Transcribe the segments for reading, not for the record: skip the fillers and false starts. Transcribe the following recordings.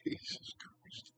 Jesus Christ.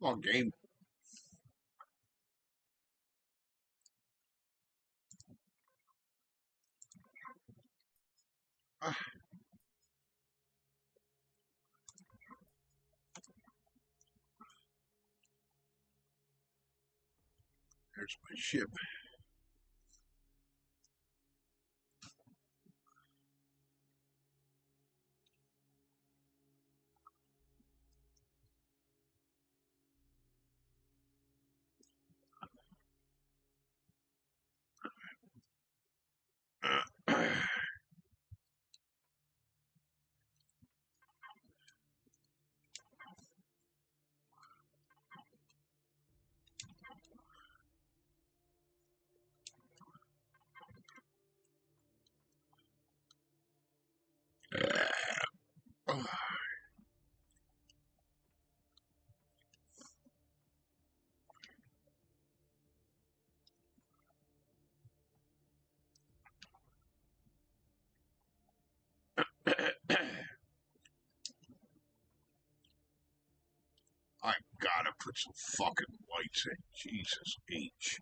Long game. There's my ship. I've gotta put some fucking lights in. Jesus H.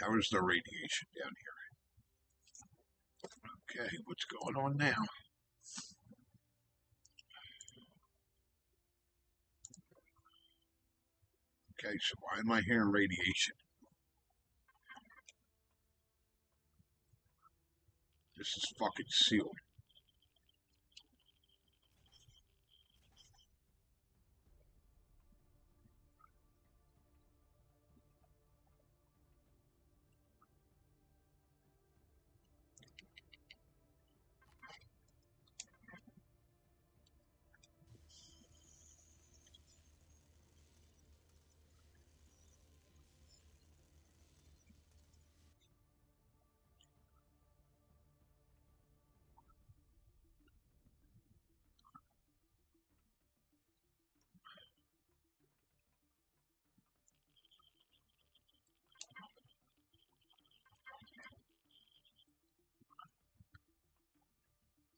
How is the radiation down here? Okay, what's going on now? Okay, so why am I hearing radiation? This is fucking sealed.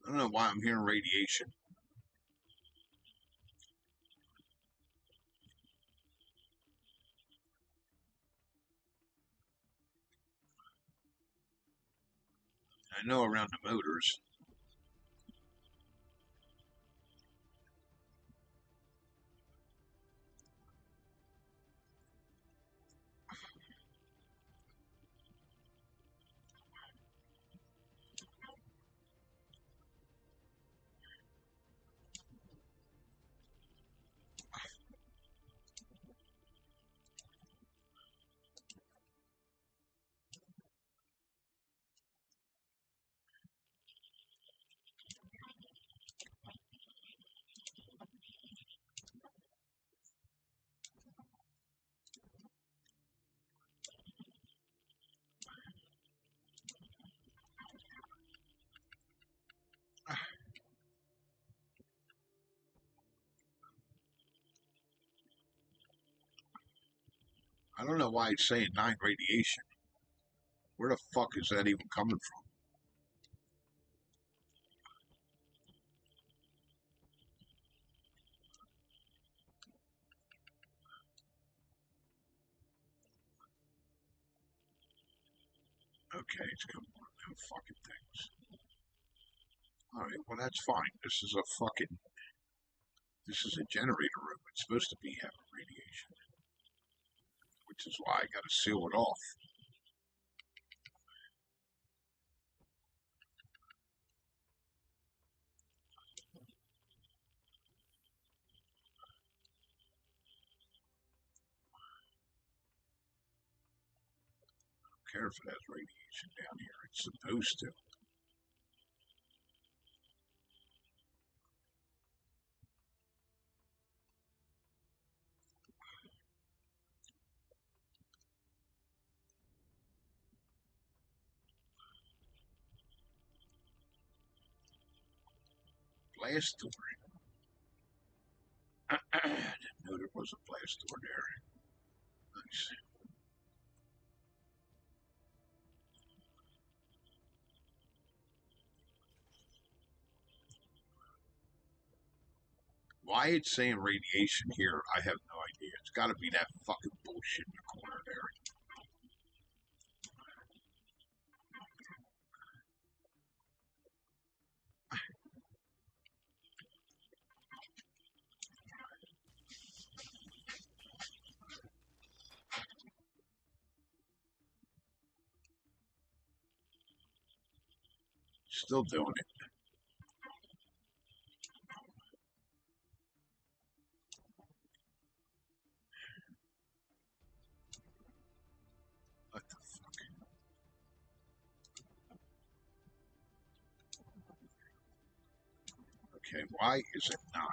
I don't know why I'm hearing radiation. I know around the motors. I don't know why it's saying 9 radiation. Where the fuck is that even coming from? Okay, it's coming from them fucking things. Alright, well that's fine. This is a generator room. It's supposed to be having radiation. Which is why I gotta seal it off. I don't care if it has radiation down here. It's supposed to. Blast door. Didn't know there was a blast door there. Nice. Why it's saying radiation here, I have no idea. It's gotta be that fucking bullshit in the corner there. Still doing it. What the fuck? Okay, why is it not?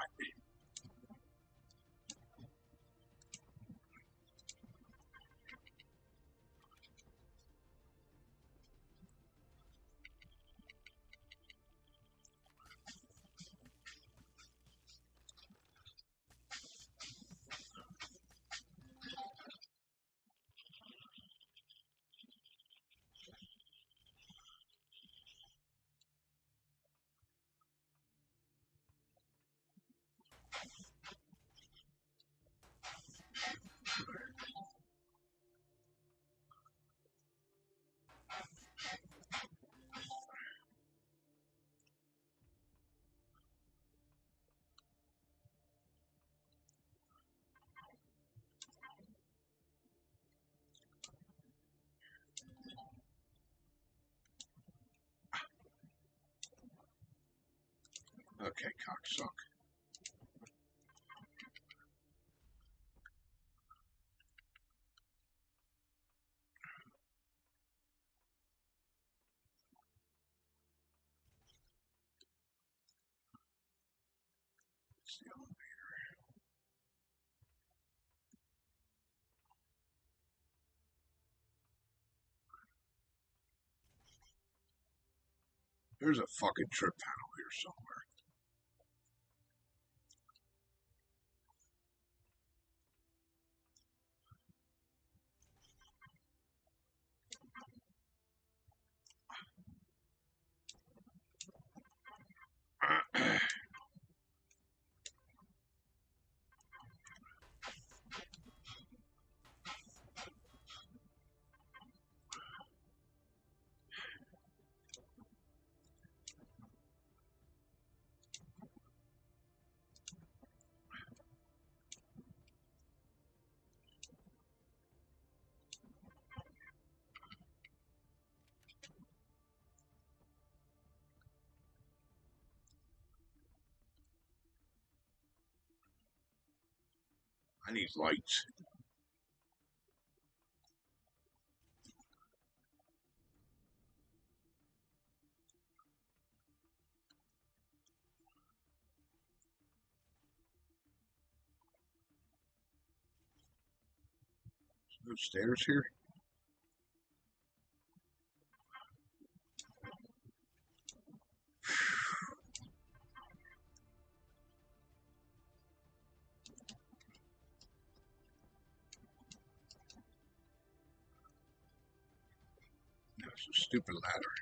Okay, cocksuck. It's the elevator. There's a fucking trip panel here somewhere. I need lights. No stairs here? There's a stupid ladder.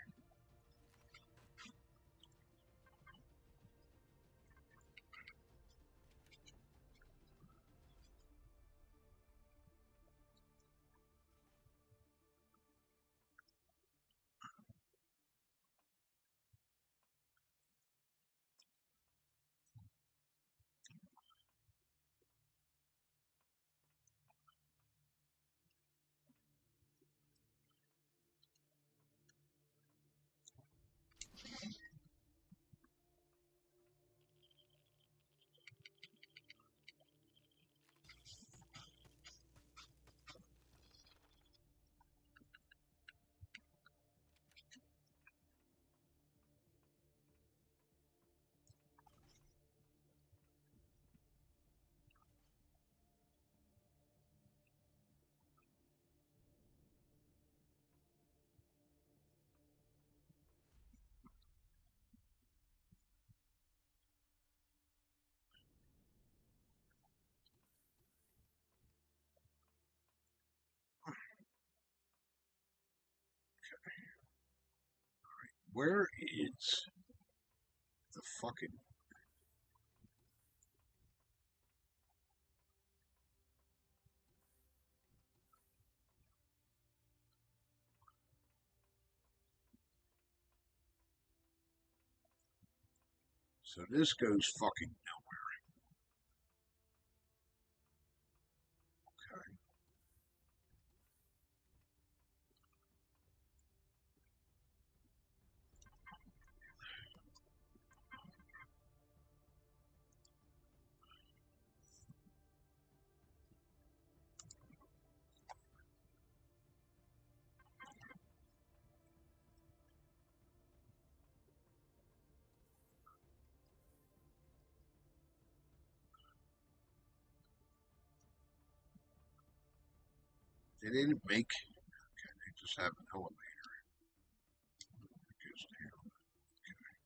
Where is the fucking... So this goes fucking nowhere. Okay. They didn't make... Okay, they just have an elevator. It goes down. Okay.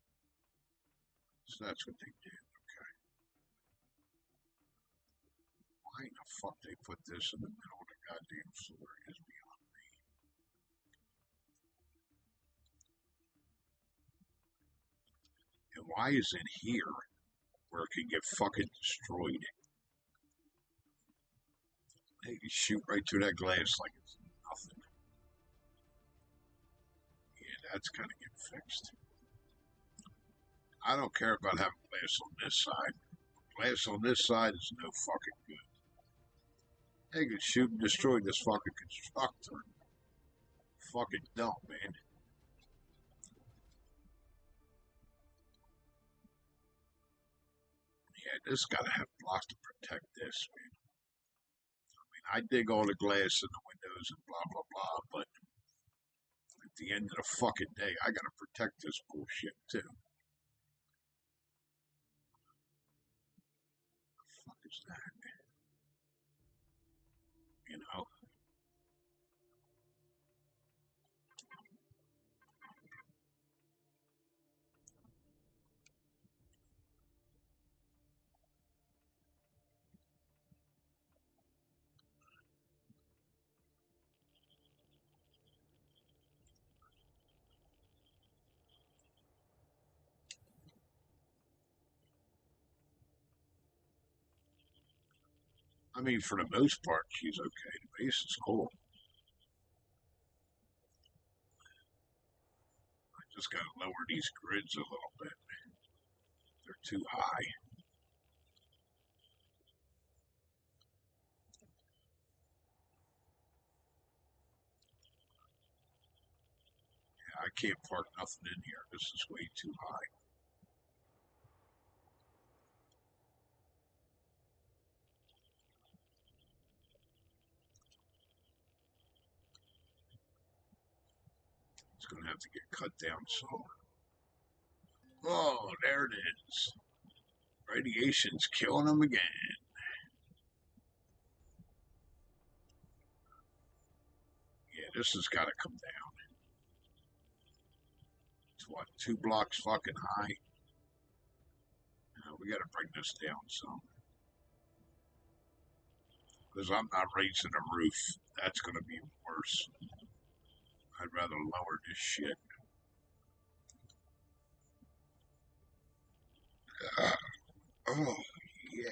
So that's what they did. Okay. Why in the fuck they put this in the middle of the goddamn floor is beyond me. And why is it here where it can get fucking destroyed? They can shoot right through that glass like it's nothing. Yeah, that's kind of getting fixed. I don't care about having glass on this side. Glass on this side is no fucking good. They can shoot and destroy this fucking constructor. Fucking dumb, man. This gotta have blocks to protect this, man. I dig all the glass in the windows and blah blah blah, but at the end of the fucking day, I gotta protect this bullshit too. What the fuck is that? You know? I mean, for the most part, she's okay. The base is cool. I just gotta lower these grids a little bit. They're too high. I can't park nothing in here. This is way too high. It's going to have to get cut down some. Oh, there it is. Radiation's killing them again. Yeah, this has got to come down. It's what, 2 blocks fucking high? We got to bring this down some. Because I'm not raising the roof. That's going to be worse. I'd rather lower this shit. Oh, yeah.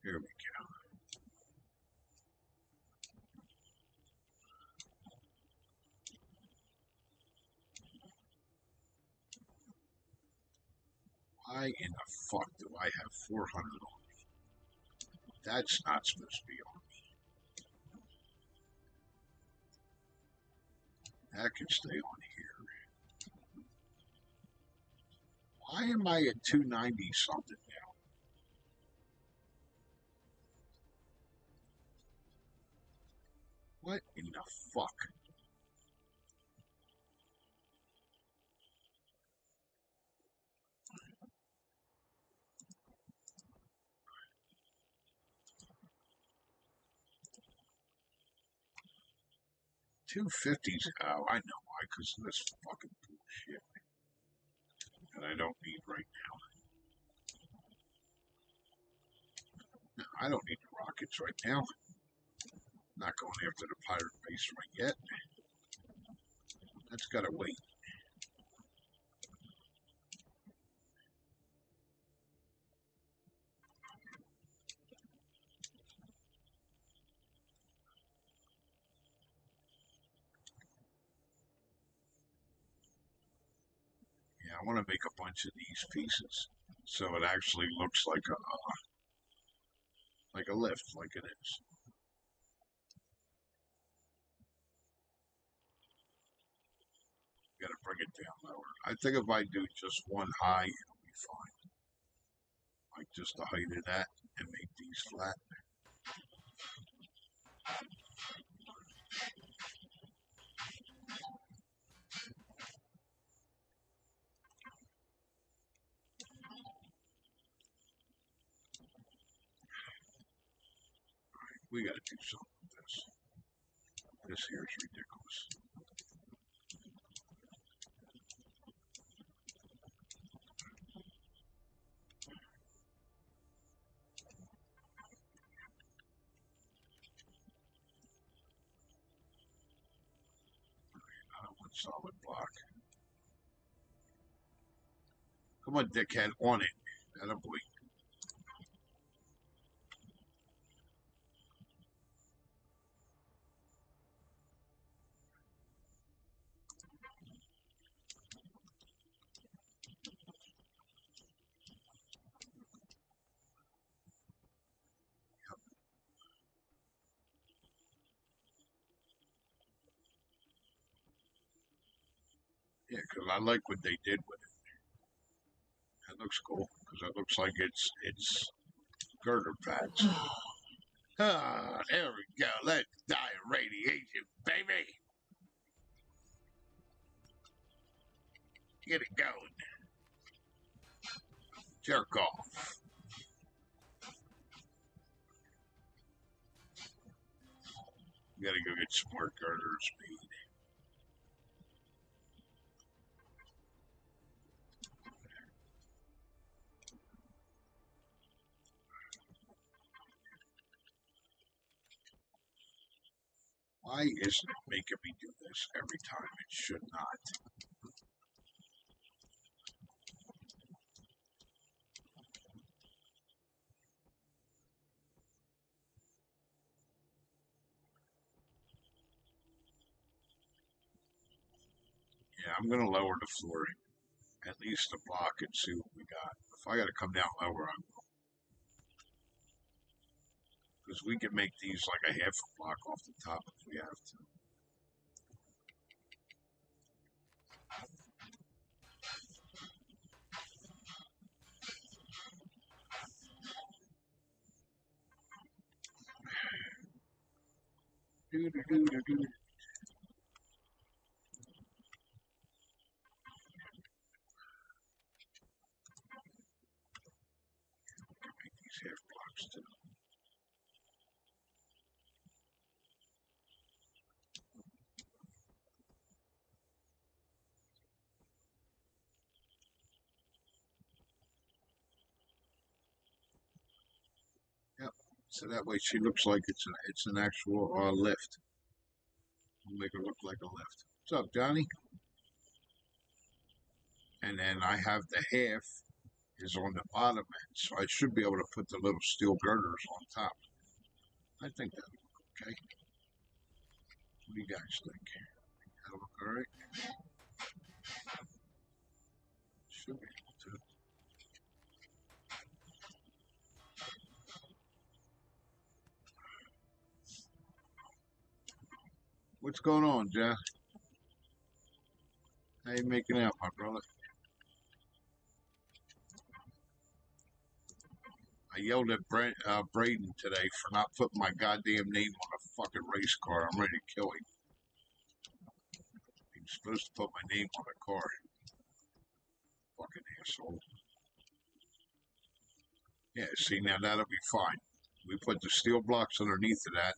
Here we go. Why in the fuck do I have 400 on? That's not supposed to be on. That can stay on here. Why am I at 290 something now? What in the fuck? $250s. Oh, I know why, because of this fucking bullshit that I don't need right now. No, I don't need the rockets right now. Not going after the pirate base right yet. That's gotta wait. Yeah, I want to make a bunch of these pieces so it actually looks like a lift, like it is. Got to bring it down lower. I think if I do just one high, it'll be fine. Like just the height of that and make these flat. We got to do something with this. This here is ridiculous. I don't want solid block. Come on, dickhead, on it. Attaboy. Yeah, because I like what they did with it. That looks cool because it looks like it's girder pads. Ah, there we go. Let's die of radiation, baby. Get it going. Jerk off. We gotta go get some more girders made. Why isn't it making me do this every time? It should not. Yeah, I'm gonna lower the flooring. At least a block and see what we got. If I gotta come down lower, I'm because we can make these like a half a block off the top if we have to. Do. Make these half blocks too. Yep. So that way she looks like it's an actual lift. We'll make her look like a lift. What's up, Johnny? And then I have the half is on the bottom end, so I should be able to put the little steel girders on top. I think that'll look okay. What do you guys think? That'll look alright? Should be able to. What's going on, Jeff? How you making out, my brother? I yelled at Braden today for not putting my goddamn name on a fucking race car. I'm ready to kill him. He was supposed to put my name on a car. Fucking asshole. Yeah, see, now that'll be fine. We put the steel blocks underneath of that,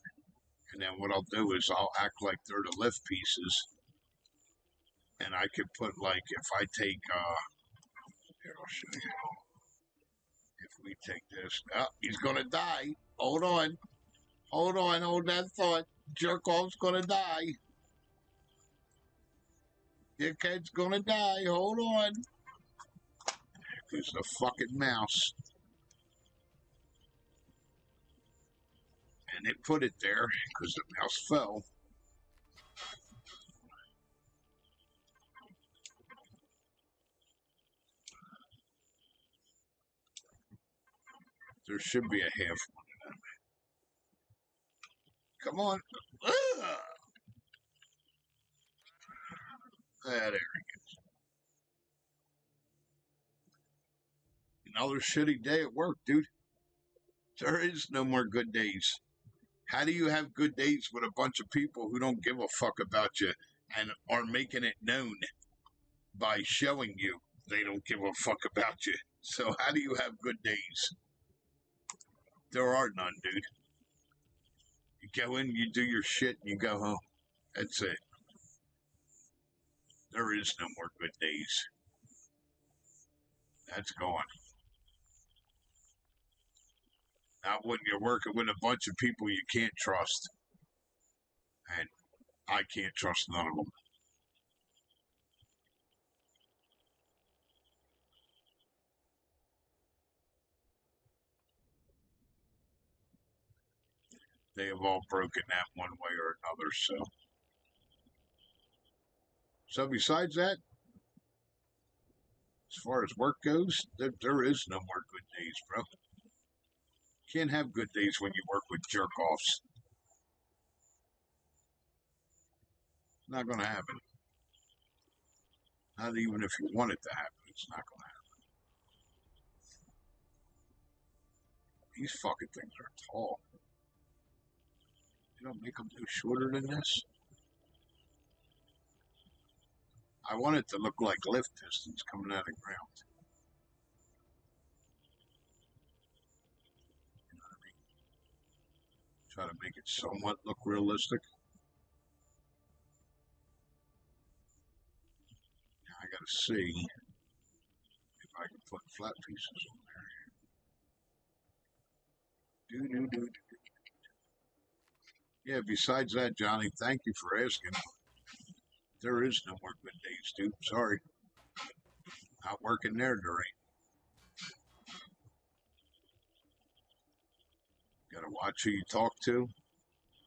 and then what I'll do is I'll act like they're the lift pieces, and I could put, like, if I take, here, I'll show you. If we take this, oh, he's gonna die. Hold on. Hold that thought. Jerk off's gonna die. Dickhead's gonna die. Hold on. There's the fucking mouse. And they put it there because the mouse fell. There should be a half one of them. Come on. Ah, there he is. Another shitty day at work, dude. There is no more good days. How do you have good days with a bunch of people who don't give a fuck about you and are making it known by showing you they don't give a fuck about you? So how do you have good days? There are none, dude. You go in, you do your shit, and you go home. That's it. There is no more good days. That's gone. Not when you're working with a bunch of people you can't trust. And I can't trust none of them. They have all broken that one way or another, so besides that, as far as work goes, there is no more good days, bro. Can't have good days when you work with jerk offs. Not gonna happen. Not even if you want it to happen, it's not going to happen. These fucking things are tall. You don't make them no shorter than this. I want it to look like lift pistons coming out of the ground. You know what I mean? Try to make it somewhat look realistic. Now I gotta see if I can put flat pieces on there. Do. Yeah, besides that, Johnny, thank you for asking. There is no more good days, dude. Sorry. Not working there, there ain't. Gotta watch who you talk to.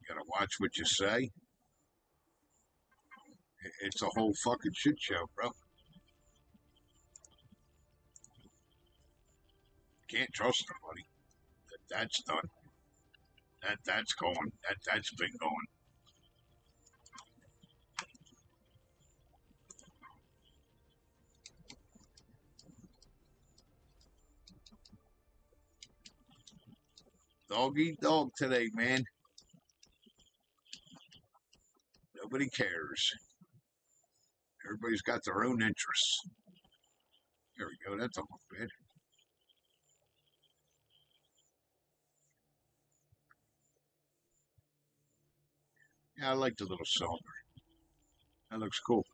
Gotta watch what you say. It's a whole fucking shit show, bro. Can't trust nobody. That's done. That's going. That's been going. Dog eat dog today, man. Nobody cares. Everybody's got their own interests. There we go. That's almost bad. Yeah, I like the little cylinder. That looks cool.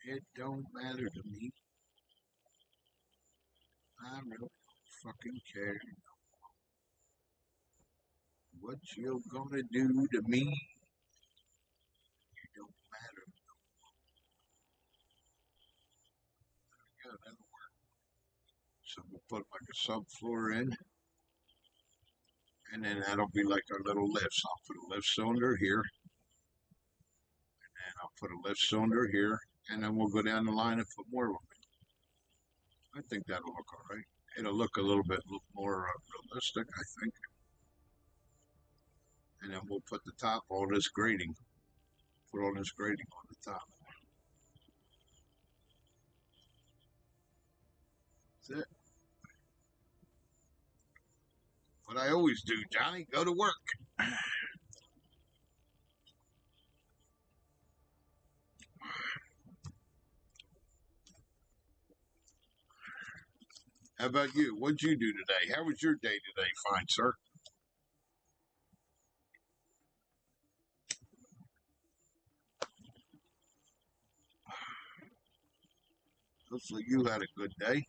It don't matter to me. I really don't fucking care what you're gonna do to me. It don't matter. Yeah, that'll work. So we'll put like a subfloor in, and then that'll be like our little lifts. I'll put a lift cylinder here, and I'll put a lift cylinder here, and then we'll go down the line and put more of them in. I think that'll look all right. It'll look a little bit more realistic, I think. And then we'll put the top, all this grading. Put all this grading on the top. That's it. What I always do, Johnny, go to work. How about you? What'd you do today? How was your day today, fine sir? Hopefully you had a good day.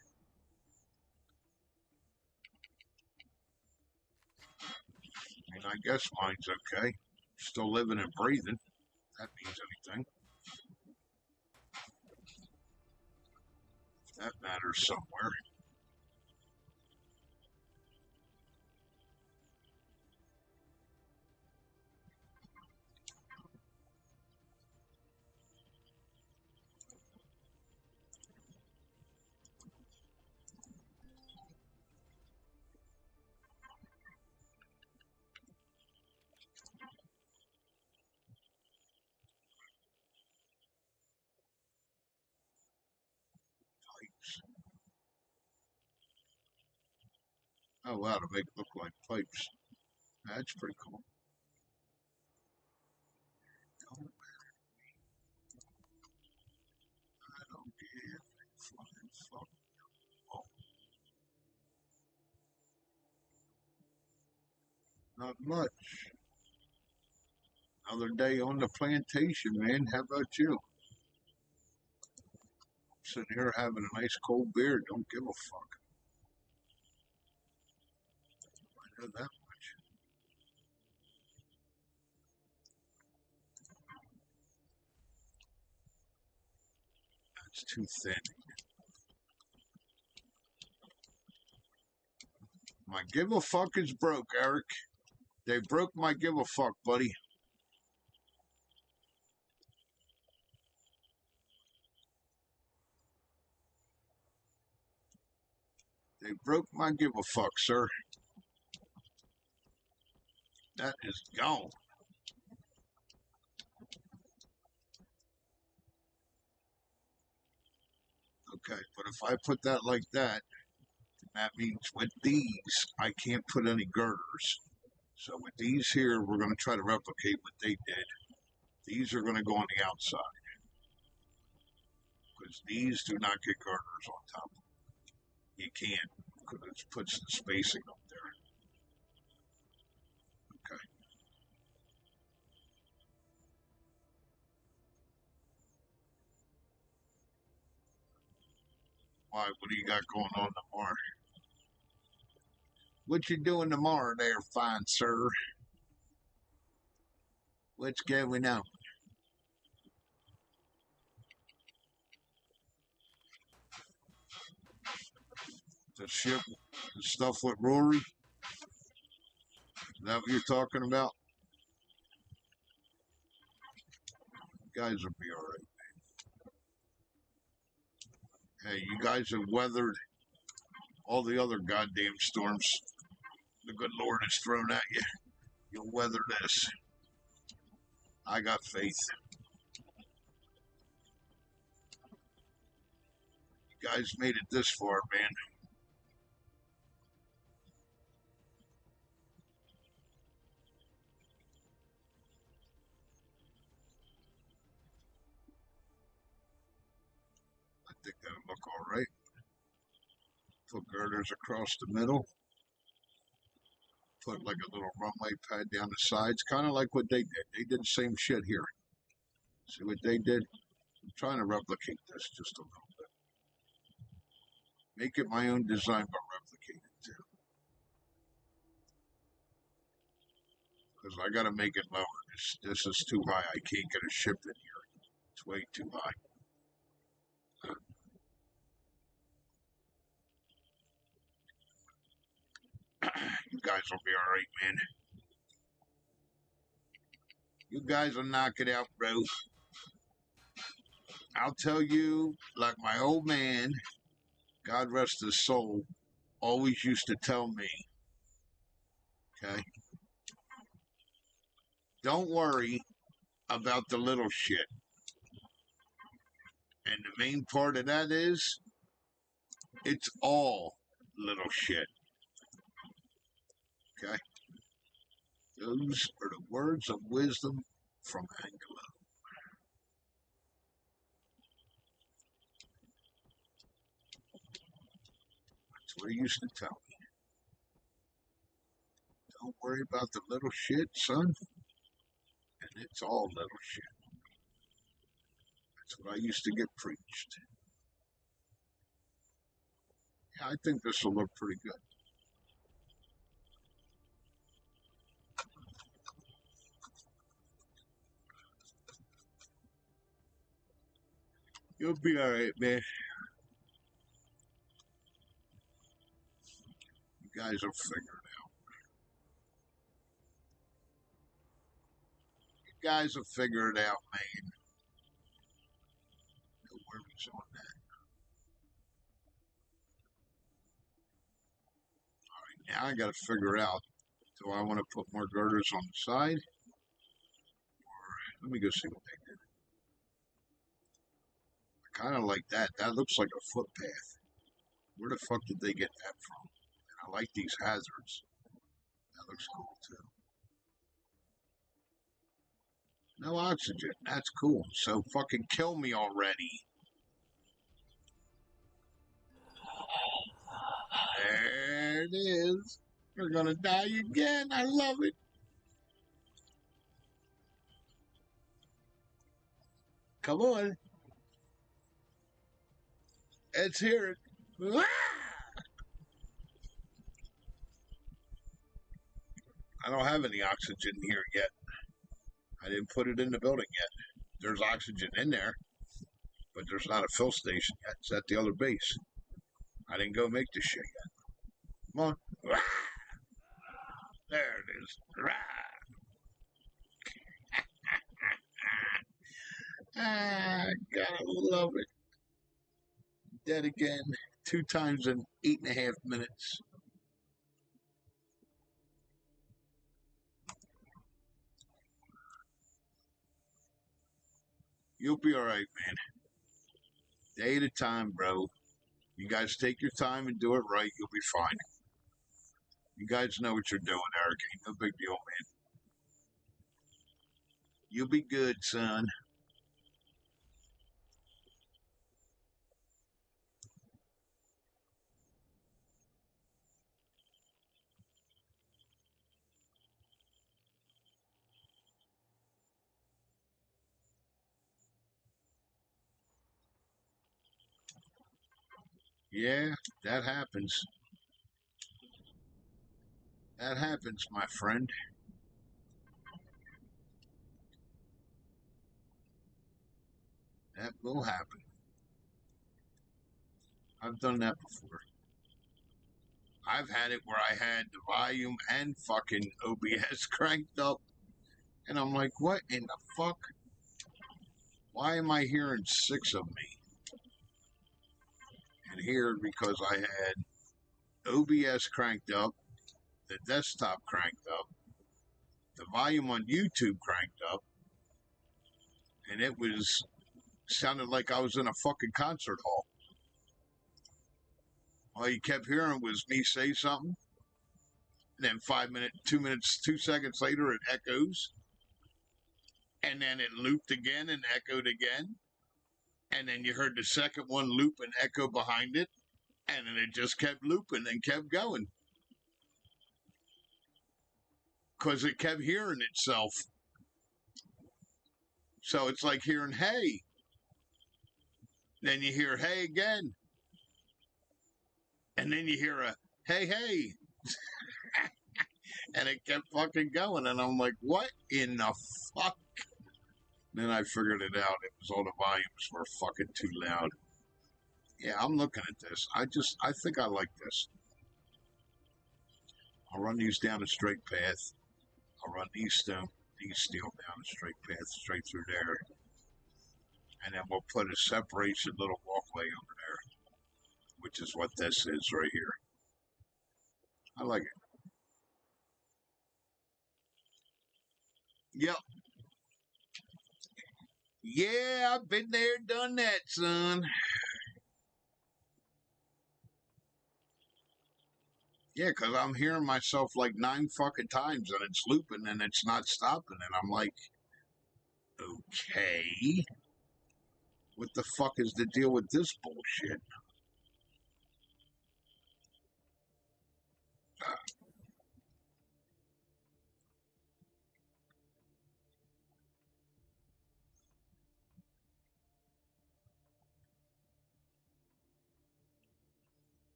I mean, I guess mine's okay. Still living and breathing. If that means anything. If that matters somewhere. Pipes. Oh wow, to make it look like pipes. That's pretty cool. Don't, I don't give a flying fuck. Oh, not much. Another day on the plantation, man. How about you? Sitting here having a nice cold beer. Don't give a fuck. I know that much. It's too thin. My give a fuck is broke, Eric. They broke my give a fuck, buddy. They broke my give a fuck, sir. That is gone. Okay, but if I put that like that, that means with these, I can't put any girders. So with these here, we're going to try to replicate what they did. These are going to go on the outside. Because these do not get girders on top. You can't, because it puts the spacing up there. Okay. Why? What do you got going on tomorrow? What you doing tomorrow there, fine sir? What's going on? The ship, the stuff with Rory? Is that what you're talking about? You guys will be alright. Hey, you guys have weathered all the other goddamn storms the good Lord has thrown at you. You'll weather this. I got faith. You guys made it this far, man. I think that'll look alright. Put girders across the middle. Put like a little runway pad down the sides, kind of like what they did. They did the same shit here. See what they did? I'm trying to replicate this just a little bit. Make it my own design, but replicate it too. Because I got to make it lower. This is too high. I can't get a ship in here. It's way too high. You guys will be alright, man. You guys will knock it out, bro. I'll tell you, like my old man, God rest his soul, always used to tell me, okay, don't worry about the little shit. And the main part of that is, it's all little shit. Okay? Those are the words of wisdom from Angela. That's what he used to tell me. Don't worry about the little shit, son. And it's all little shit. That's what I used to get preached. Yeah, I think this will look pretty good. You'll be alright, man. You guys will figure it out. You guys will figure it out, man. No worries on that. Now I got to figure out, do I want to put more girders on the side? Or let me go see what they did. I kind of like that. That looks like a footpath. Where the fuck did they get that from? And I like these hazards. That looks cool too. No oxygen. That's cool. So fucking kill me already. There it is. We're gonna die again. I love it. Come on. Let's hear it. I don't have any oxygen here yet. I didn't put it in the building yet. There's oxygen in there. but there's not a fill station yet. It's at the other base. I didn't go make the shit yet. Come on. Rah! There it is. Rah! Ah, gotta love it. Dead again. 2 times in 8.5 minutes. You'll be alright, man. Day at a time, bro. You guys take your time and do it right. You'll be fine. You guys know what you're doing, Eric. Ain't no big deal, man. You'll be good, son. Yeah, that happens. That happens, my friend. That will happen. I've done that before. I've had it where I had the volume and fucking OBS cranked up. And I'm like, what in the fuck? Why am I hearing 6 of me? And here, because I had OBS cranked up, the desktop cranked up, the volume on YouTube cranked up, and it was sounded like I was in a fucking concert hall. All you kept hearing was me say something, and then 5 minutes, 2 minutes, 2 seconds later, it echoes, and then it looped again and echoed again, and then you heard the second one loop and echo behind it, and then it just kept looping and kept going because it kept hearing itself. So it's like hearing hey, then you hear hey again, and then you hear a hey hey, and it kept fucking going, and I'm like, what in the fuck? Then I figured it out. It was all the volumes were fucking too loud. Yeah, I'm looking at this. I think I like this. I'll run these down a straight path. I'll run these steel down a straight path straight through there. And then we'll put a separation little walkway over there, which is what this is right here. I like it. Yep. Yeah, I've been there, done that, son. Yeah, because I'm hearing myself like 9 fucking times and it's looping and it's not stopping. And I'm like, okay, what the fuck is the deal with this bullshit?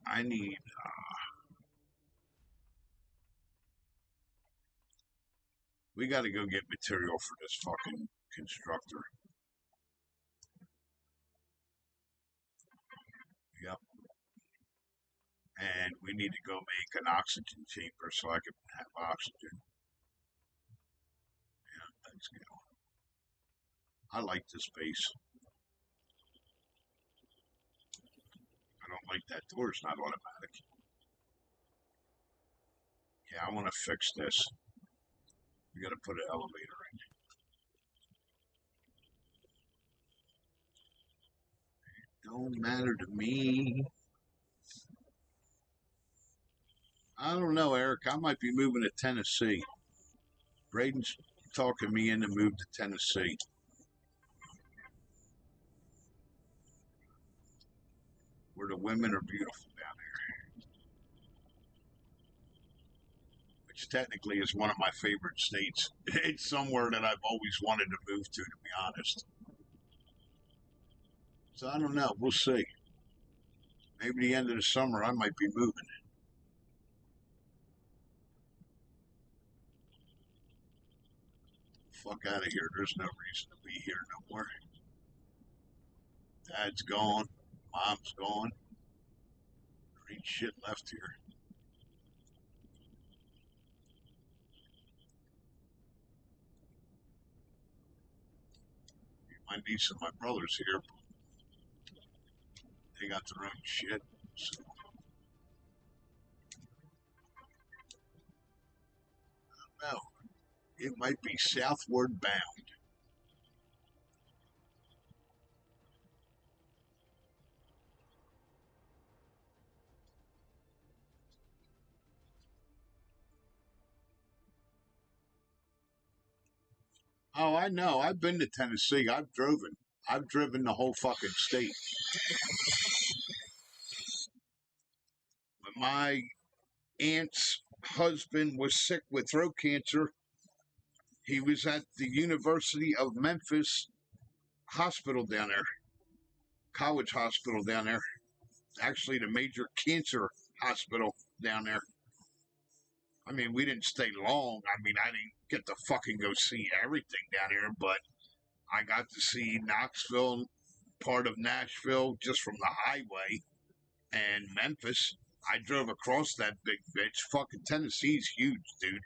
I need, we got to go get material for this fucking constructor. Yep. And we need to go make an oxygen chamber so I can have oxygen. Yeah, thanks, Gail. I like this base. I don't like that door's not automatic. Yeah, I want to fix this. We got to put an elevator in. Don't matter to me. I don't know, Eric. I might be moving to Tennessee. Braden's talking me into move to Tennessee. Where the women are beautiful down there. Which technically is one of my favorite states. It's somewhere that I've always wanted to move to be honest. So I don't know. We'll see. Maybe the end of the summer I might be moving. Fuck out of here. There's no reason to be here no more. Dad's gone. Mom's gone. There ain't shit left here. My niece and my brother's here. They got their own shit. So, no, it might be southward bound. Oh, I know. I've been to Tennessee. I've driven. I've driven the whole fucking state. When my aunt's husband was sick with throat cancer, he was at the University of Memphis hospital down there, college hospital down there. Actually, the major cancer hospital down there. I mean, we didn't stay long. I mean, I didn't get to fucking go see everything down here, but I got to see Knoxville, part of Nashville, just from the highway, and Memphis. I drove across that big bitch. Fucking Tennessee's huge, dude.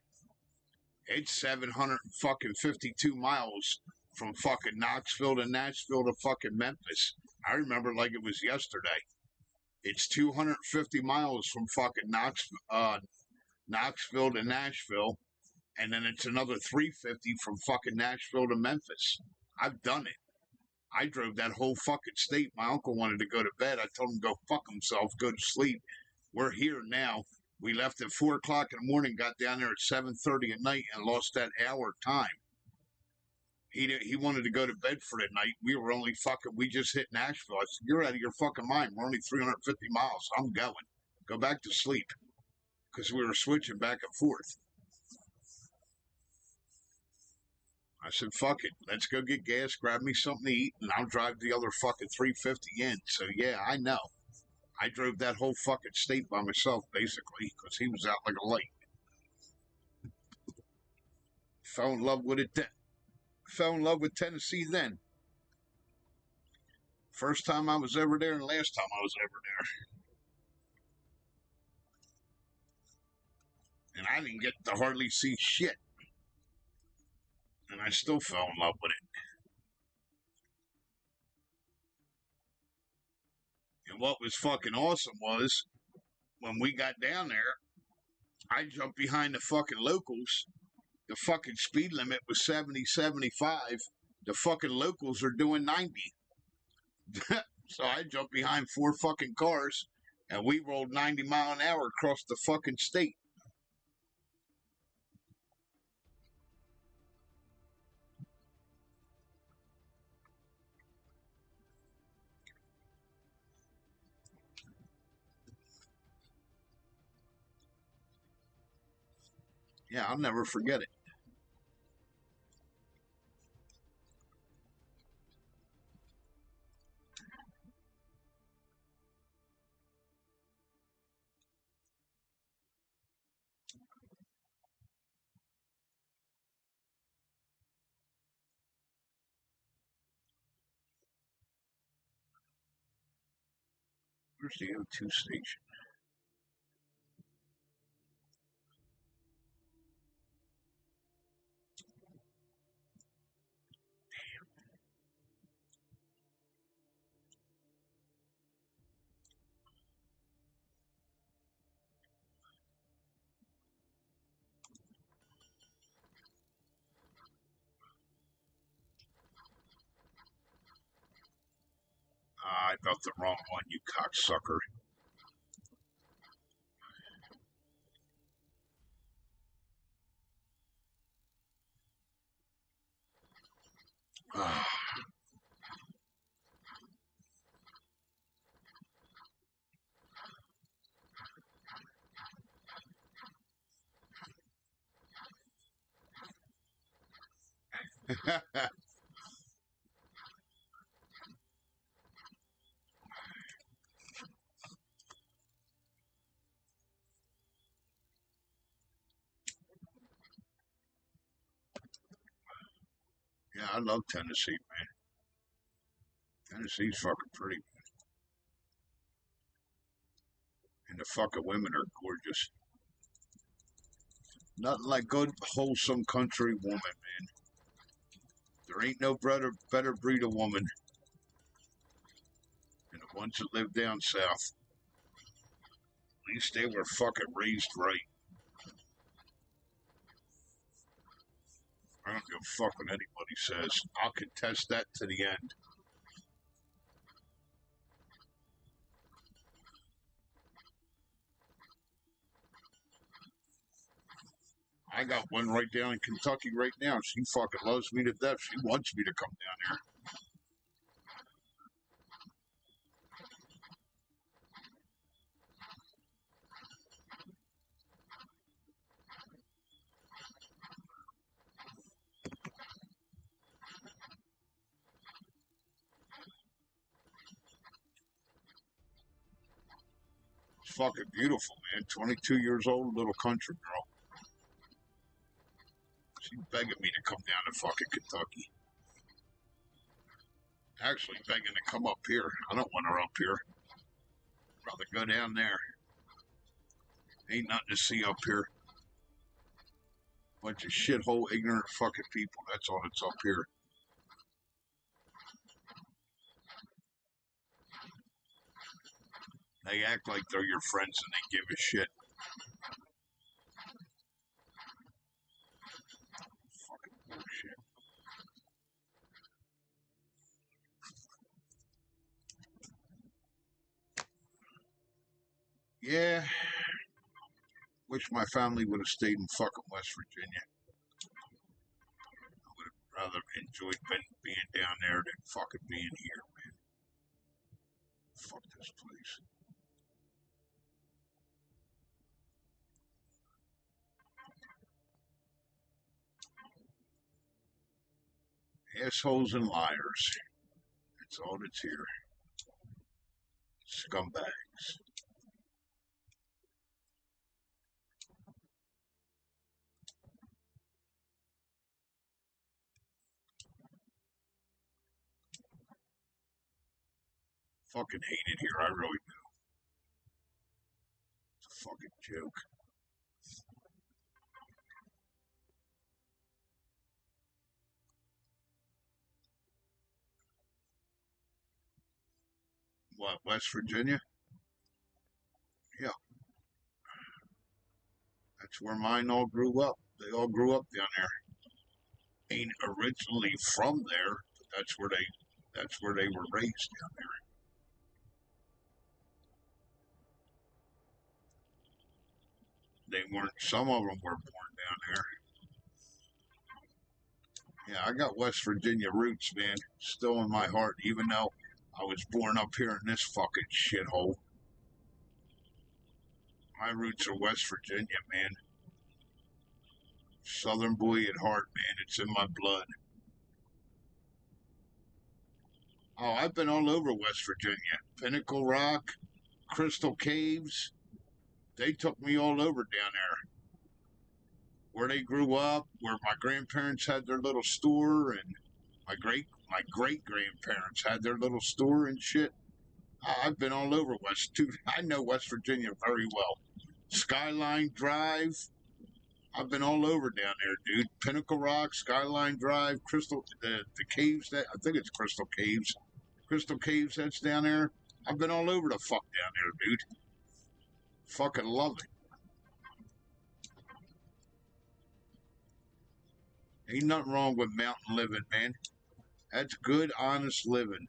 It's 752 miles from fucking Knoxville to Nashville to fucking Memphis. I remember like it was yesterday. It's 250 miles from fucking Knoxville to Nashville, and then it's another 350 from fucking Nashville to Memphis. I've done it. I drove that whole fucking state. My uncle wanted to go to bed. I told him go fuck himself, go to sleep. We're here now. We left at 4 o'clock in the morning, got down there at 7:30 at night, and lost that hour of time. He wanted to go to bed for the night. We were only fucking. We just hit Nashville. I said, "You're out of your fucking mind. We're only 350 miles. I'm going. Go back to sleep," because we were switching back and forth. I said, "Fuck it. Let's go get gas, grab me something to eat, and I'll drive the other fucking 350 in." So yeah, I know. I drove that whole fucking state by myself, basically, because he was out like a light. Fell in love with it then. Fell in love with Tennessee then. First time I was ever there and last time I was ever there. And I didn't get to hardly see shit. And I still fell in love with it. And what was fucking awesome was when we got down there, I jumped behind the fucking locals. The fucking speed limit was 70, 75. The fucking locals are doing 90. So I jumped behind four fucking cars and we rolled 90 mile an hour across the fucking state. Yeah, I'll never forget it. Where's the O2 station? I got the wrong one, you cocksucker. Yeah, I love Tennessee, man. Tennessee's fucking pretty. And the fucking women are gorgeous. Nothing like good, wholesome country woman, man. There ain't no better breed of woman than the ones that live down south. At least they were fucking raised right. I don't give a fuck what anybody says. I'll contest that to the end. I got one right down in Kentucky right now. She fucking loves me to death. She wants me to come down there. It's fucking beautiful, man. 22 years old, little country girl. She's begging me to come down to fucking Kentucky. Actually begging to come up here. I don't want her up here. I'd rather go down there. Ain't nothing to see up here. Bunch of shithole, ignorant fucking people. That's all that's up here. They act like they're your friends and they give a shit. Fucking bullshit. Yeah. Wish my family would have stayed in fucking West Virginia. I would have rather enjoyed being down there than fucking being here, man. Fuck this place. Assholes and liars. That's all that's here. Scumbags. Fucking hate it here. I really do. It's a fucking joke. What, West Virginia? Yeah. That's where mine all grew up. They all grew up down there. Ain't originally from there, but that's where they were raised down there. They weren't. Some of them were born down there. Yeah, I got West Virginia roots, man, still in my heart, even though I was born up here in this fucking shithole. My roots are West Virginia, man. Southern boy at heart, man. It's in my blood. Oh, I've been all over West Virginia. Pinnacle Rock, Crystal Caves. They took me all over down there. Where they grew up, where my grandparents had their little store, and my great grandparents had their little store and shit. I've been all over West. Dude, I know West Virginia very well. Skyline Drive. I've been all over down there, dude. Pinnacle Rock, Skyline Drive, the caves. That I think it's Crystal Caves. Crystal Caves. That's down there. I've been all over the fuck down there, dude. Fucking love it. Ain't nothing wrong with mountain living, man. That's good, honest living.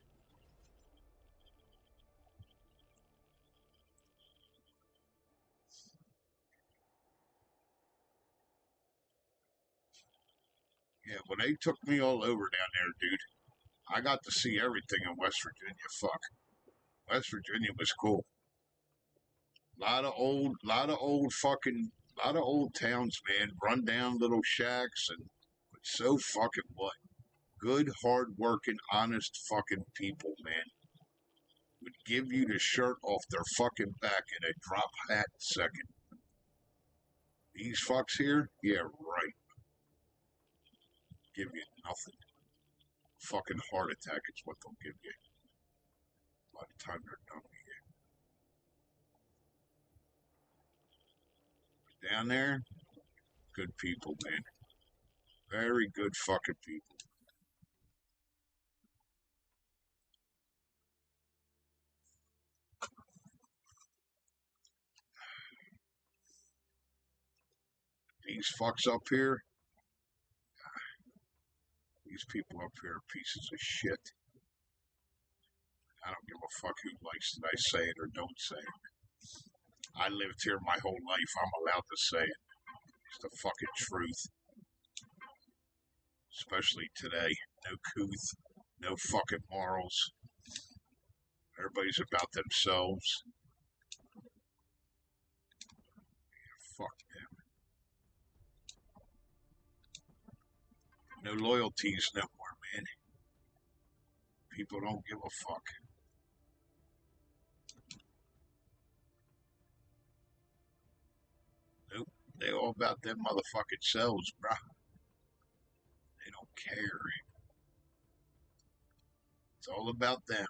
Yeah, well, they took me all over down there, dude. I got to see everything in West Virginia. Fuck, West Virginia was cool. Lot of old towns, man. Run down little shacks, but so fucking what? Good, hard working, honest fucking people, man. Would give you the shirt off their fucking back in a drop hat second. These fucks here, yeah, right. Give you nothing. Fucking heart attack is what they'll give you. by the time they're done with you. Down there, good people, man. Very good fucking people. These fucks up here, these people up here are pieces of shit. I don't give a fuck who likes it. I say it or don't say it. I lived here my whole life. I'm allowed to say it. It's the fucking truth. Especially today. No couth. No fucking morals. Everybody's about themselves. Fuck them. No loyalties no more, man. People don't give a fuck. Nope. They all about them motherfucking selves, bruh. They don't care. It's all about them.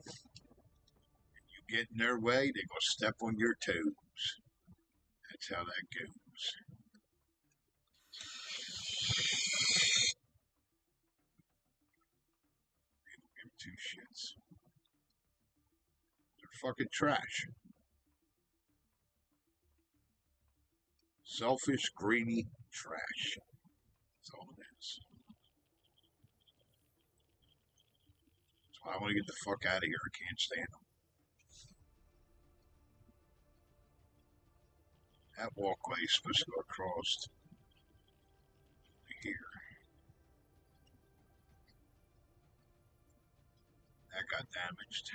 You get in their way, they're gonna step on your toes. That's how that goes. They don't give two shits. They're fucking trash. Selfish, greedy trash. That's all it is. That's why I want to get the fuck out of here. I can't stand them. That walkway is supposed to go across here. That got damaged.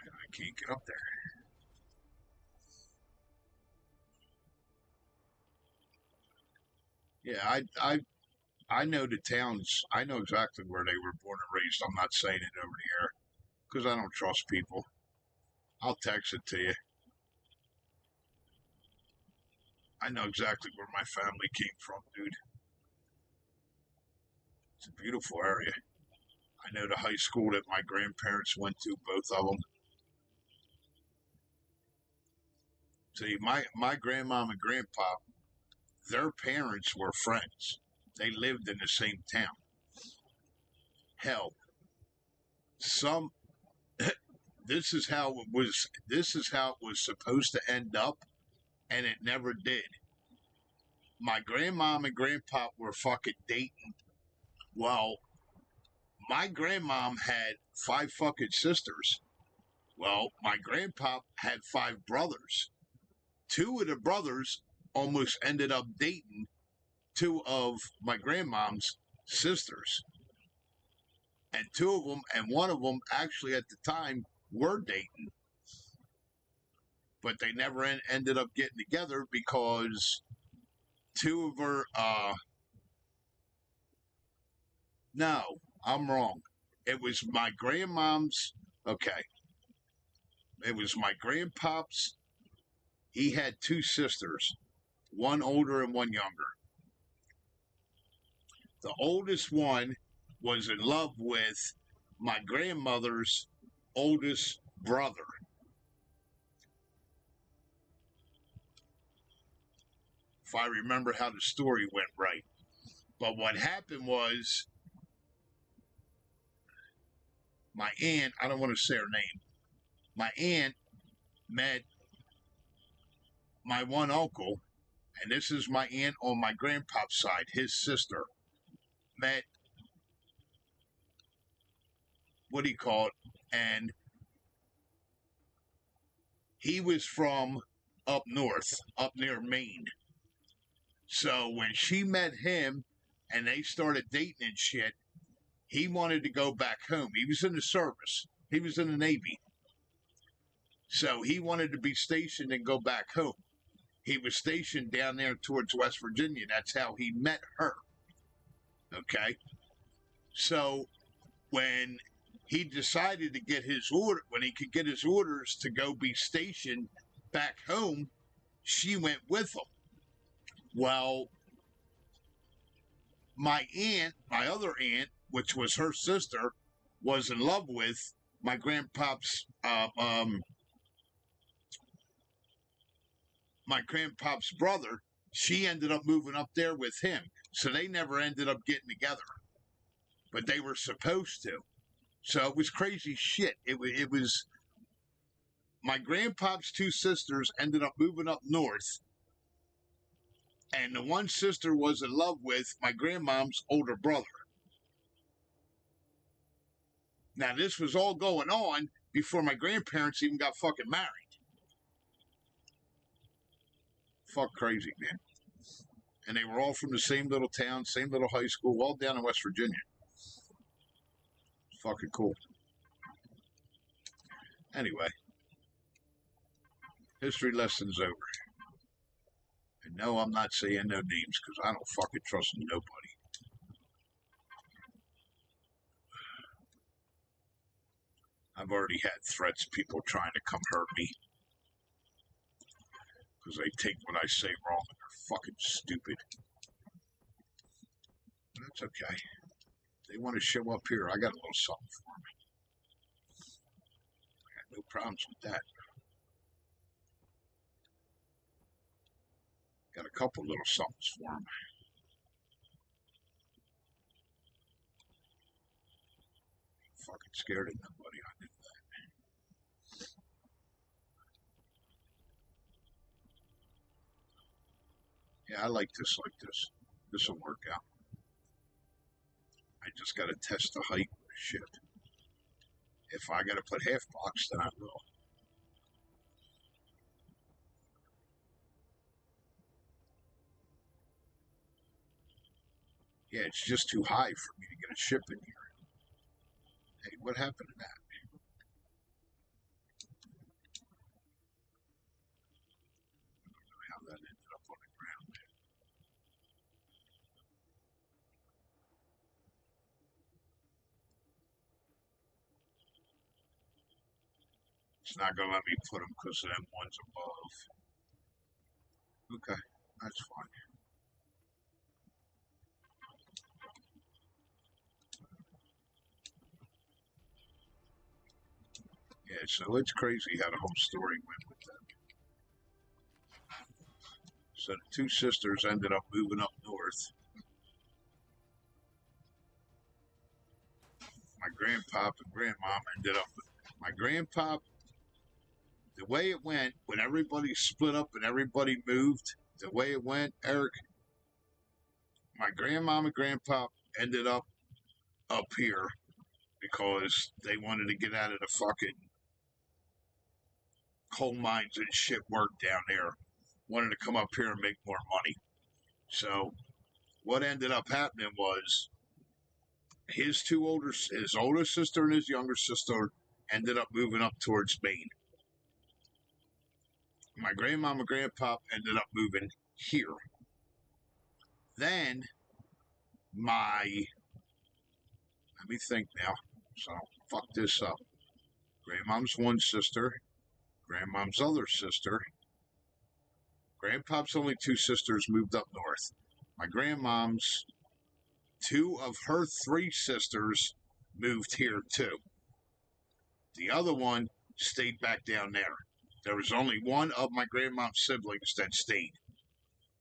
I can't get up there. Yeah, I know the towns. I know exactly where they were born and raised. I'm not saying it over the air because I don't trust people. I'll text it to you. I know exactly where my family came from, dude. It's a beautiful area. I know the high school that my grandparents went to, both of them. See, my grandma and grandpa, their parents were friends. They lived in the same town. Hell, some this is how it was. This is how it was supposed to end up, and it never did. My grandmom and grandpa were fucking dating. Well, my grandmom had 5 fucking sisters. Well, my grandpa had 5 brothers. 2 of the brothers almost ended up dating 2 of my grandmom's sisters. And 2 of them, and one of them actually at the time were dating. But they never ended up getting together because 2 of her, no, I'm wrong. It was my grandmom's, okay. It was my grandpop's. He had 2 sisters, one older and one younger. The oldest one was in love with my grandmother's oldest brother. If I remember how the story went right. But what happened was my aunt, I don't want to say her name, my aunt met my one uncle, and this is my aunt on my grandpa's side, his sister, met, what do you call it, and he was from up north, up near Maine. So when she met him and they started dating and shit, he wanted to go back home. He was in the service. He was in the Navy. So he wanted to be stationed and go back home. He was stationed down there towards West Virginia. That's how he met her. Okay? So when he decided to get his order, when he could get his orders to go be stationed back home, she went with him. Well, my aunt, my other aunt, which was her sister, was in love with my grandpop's brother. She ended up moving up there with him, so they never ended up getting together, but they were supposed to. So it was crazy shit. It was my grandpop's two sisters ended up moving up north, and the one sister was in love with my grandmom's older brother. Now, this was all going on before my grandparents even got fucking married. Fuck crazy, man. And they were all from the same little town, same little high school, all down in West Virginia. Fucking cool. Anyway, history lesson's over. And no, I'm not saying no names because I don't fucking trust nobody. I've already had threats, people trying to come hurt me because they take what I say wrong and they're fucking stupid. But that's okay. If they want to show up here, I got a little something for them. I got no problems with that. Got a couple little somethings for them. Fucking scared of nobody. I knew that. Yeah, I like this. This will work out. I just got to test the height of the shit. If I got to put half box, then I will. Yeah, it's just too high for me to get a ship in here. Hey, what happened to that? I don't know how that ended up on the ground. It's not going to let me put them because them one's above. Okay, that's fine. Yeah, so it's crazy how the whole story went with them. So the two sisters ended up moving up north. My grandpop and grandmom ended up with my grandpop. The way it went, when everybody split up and everybody moved, the way it went, Eric, my grandmom and grandpop ended up here because they wanted to get out of the fucking coal mines and shit work down there. Wanted to come up here and make more money. So what ended up happening was his older sister and his younger sister ended up moving up towards Maine. My grandmama and grandpop ended up moving here. Then let me think now, so fuck this up. Grandmom's one sister, grandmom's other sister, grandpop's only two sisters moved up north. My grandmom's two of her three sisters moved here too. The other one stayed back down there. There was only one of my grandmom's siblings that stayed.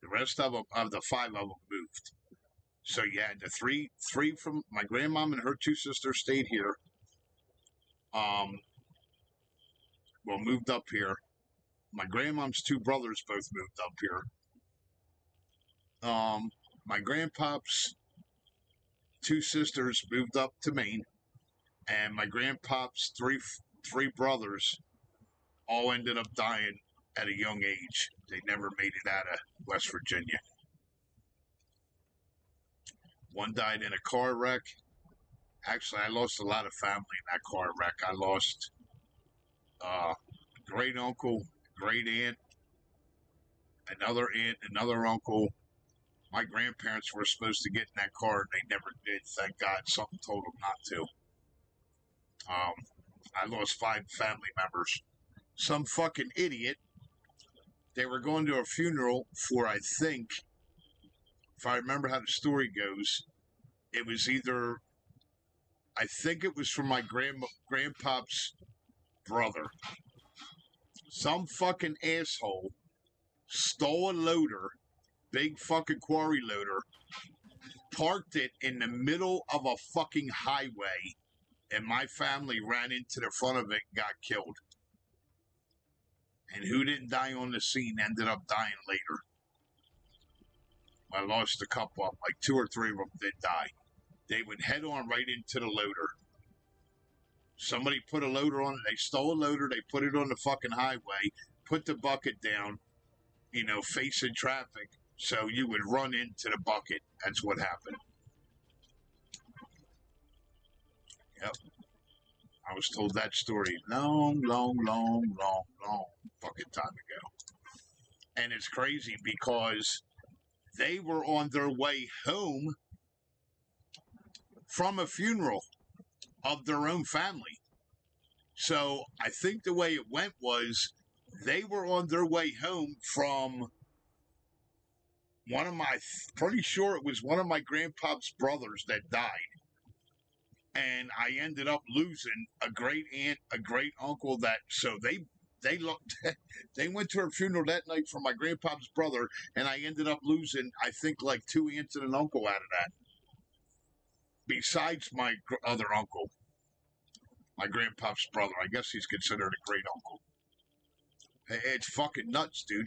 The rest of the five of them moved. So you had the three from my grandmom and her two sisters stayed here. Moved up here. My grandmom's two brothers both moved up here. My grandpop's two sisters moved up to Maine, and my grandpop's three brothers all ended up dying at a young age. They never made it out of West Virginia. One died in a car wreck. Actually, I lost a lot of family in that car wreck. I lost a great uncle, great aunt, another uncle. My grandparents were supposed to get in that car and they never did. Thank God something told them not to. I lost 5 family members. Some fucking idiot. They were going to a funeral for, I think, if I remember how the story goes, it was either, I think it was from my grandpop's brother. Some fucking asshole stole a loader, big fucking quarry loader, parked it in the middle of a fucking highway, and my family ran into the front of it and got killed. And who didn't die on the scene ended up dying later. I lost a couple of them, like 2 or 3 of them did die. They went head on right into the loader. Somebody put a loader on it. They stole a loader. They put it on the fucking highway, put the bucket down, facing traffic. So you would run into the bucket. That's what happened. Yep. I was told that story long fucking time ago. And it's crazy because they were on their way home from a funeral of their own family. So I think the way it went was they were on their way home from pretty sure it was one of my grandpa's brothers that died. And I ended up losing a great aunt, a great uncle so they went to her funeral that night for my grandpa's brother, and I ended up losing, I think, like 2 aunts and an uncle out of that. Besides my other uncle, my grandpa's brother. I guess he's considered a great uncle. It's fucking nuts, dude.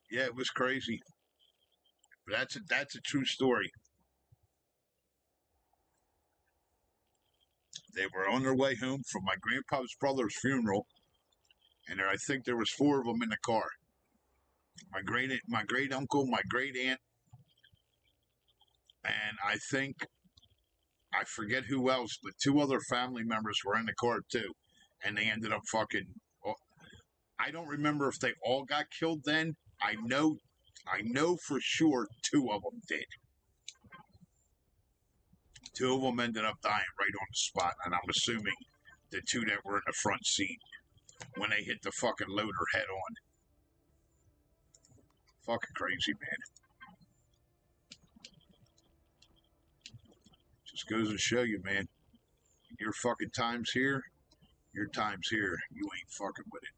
Yeah, it was crazy. But that's a true story. They were on their way home from my grandpa's brother's funeral, and I think there was 4 of them in the car. My great uncle, my great aunt, and I forget who else, but 2 other family members were in the car too, and they ended up fucking. I don't remember if they all got killed then. I know for sure 2 of them did. 2 of them ended up dying right on the spot, and I'm assuming the 2 that were in the front seat when they hit the fucking loader head on. Fucking crazy, man. Just goes to show you, man. Your fucking time's here. Your time's here. You ain't fucking with it.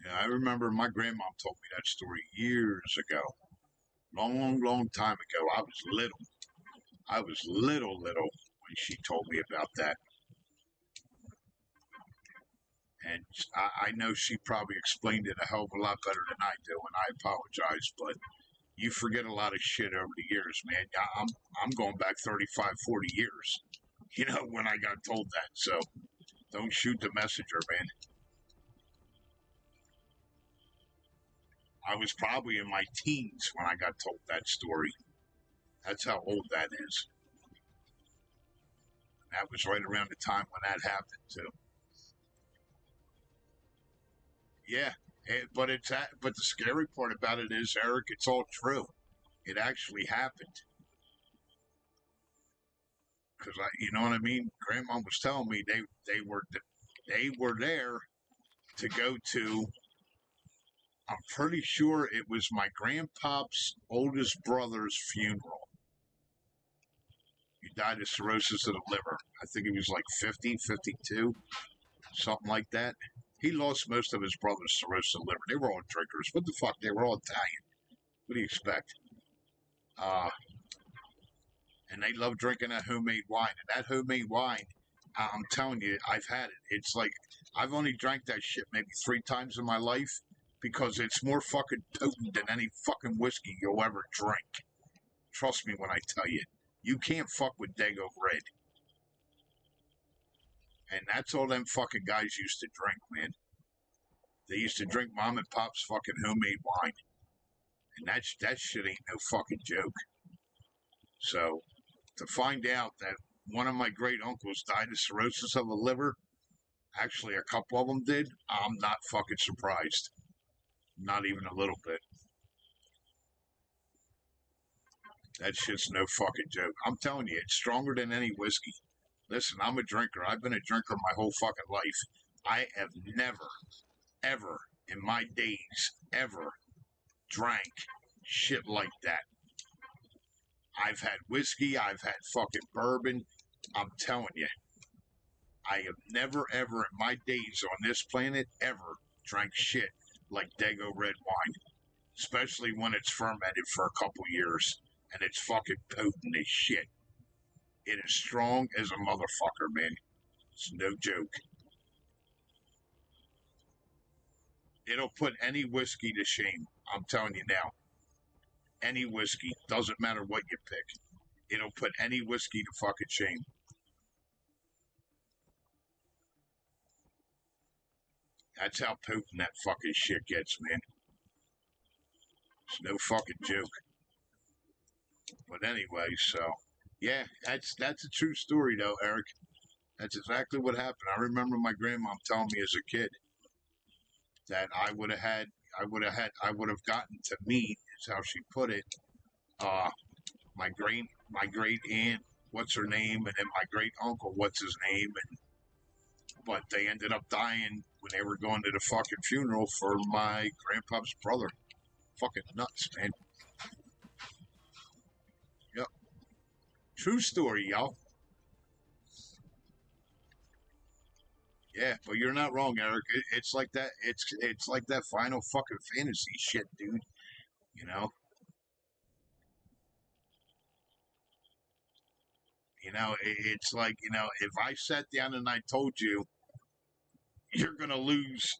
Yeah, I remember my grandma told me that story years ago. Long time ago. I was little. When she told me about that. And I know she probably explained it a hell of a lot better than I do, and I apologize, but you forget a lot of shit over the years, man. I'm going back 35, 40 years, when I got told that. So don't shoot the messenger, man. I was probably in my teens when I got told that story. That's how old that is. That was right around the time when that happened, too. Yeah, but but the scary part about it is, Eric, it's all true. It actually happened. Because you know what I mean. Grandma was telling me they were there to go to. I'm pretty sure it was my grandpa's oldest brother's funeral. He died of cirrhosis of the liver. I think he was like 50, 52, something like that. He lost most of his brothers to cirrhosis of the liver. They were all drinkers. What the fuck? They were all Italian. What do you expect? And they love drinking that homemade wine. And that homemade wine, I'm telling you, I've had it. It's like I've only drank that shit maybe 3 times in my life because it's more fucking potent than any fucking whiskey you'll ever drink. Trust me when I tell you. You can't fuck with Dago Red. And that's all them fucking guys used to drink, man. They used to drink mom and pop's fucking homemade wine. And that shit ain't no fucking joke. So to find out that one of my great uncles died of cirrhosis of the liver, actually a couple of them did, I'm not fucking surprised. Not even a little bit. That shit's no fucking joke. I'm telling you, it's stronger than any whiskey. Listen, I'm a drinker. I've been a drinker my whole fucking life. I have never, ever in my days, ever drank shit like that. I've had whiskey. I've had fucking bourbon. I'm telling you, I have never, ever in my days on this planet ever drank shit like Dago red wine. Especially when it's fermented for a couple years and it's fucking potent as shit. It is strong as a motherfucker, man. It's no joke. It'll put any whiskey to shame. I'm telling you now. Any whiskey. Doesn't matter what you pick. It'll put any whiskey to fucking shame. That's how potent that fucking shit gets, man. It's no fucking joke. But anyway, so yeah, that's a true story though, Eric. That's exactly what happened. I remember my grandma telling me as a kid that I would have gotten to meet, is how she put it, my great aunt, what's her name, and then my great uncle, what's his name, but they ended up dying when they were going to the fucking funeral for my grandpa's brother. Fucking nuts, man. Yep. True story, y'all. Yeah, but you're not wrong, Eric. It's like that. It's like that Final fucking Fantasy shit, dude. You know. It's like if I sat down and I told you you're gonna lose,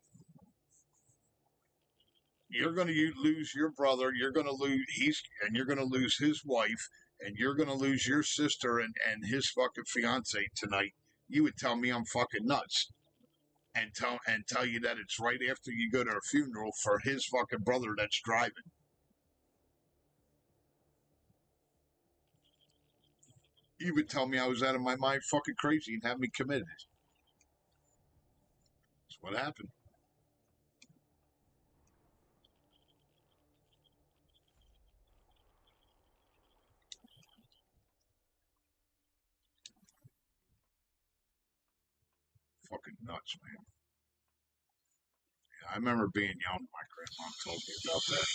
lose your brother, you're gonna lose you're gonna lose his wife, and you're gonna lose your sister and his fucking fiance tonight, you would tell me I'm fucking nuts. And tell you that it's right after you go to a funeral for his fucking brother that's driving. You would tell me I was out of my mind fucking crazy and have me committed. That's what happened. Fucking nuts, man. Yeah, I remember being young. My grandma told me about that.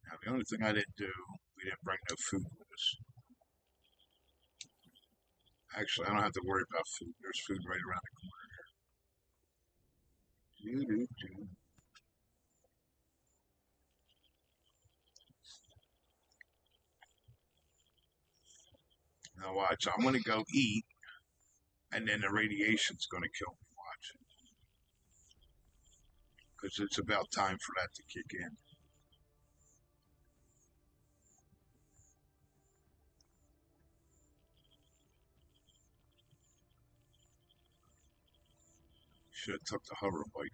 Now, the only thing I didn't do, we didn't bring no food with us. Actually, I don't have to worry about food. There's food right around the corner here. Now watch, I'm going to go eat, and then the radiation's going to kill me. Watch. Because it's about time for that to kick in. Should have took the hover bike.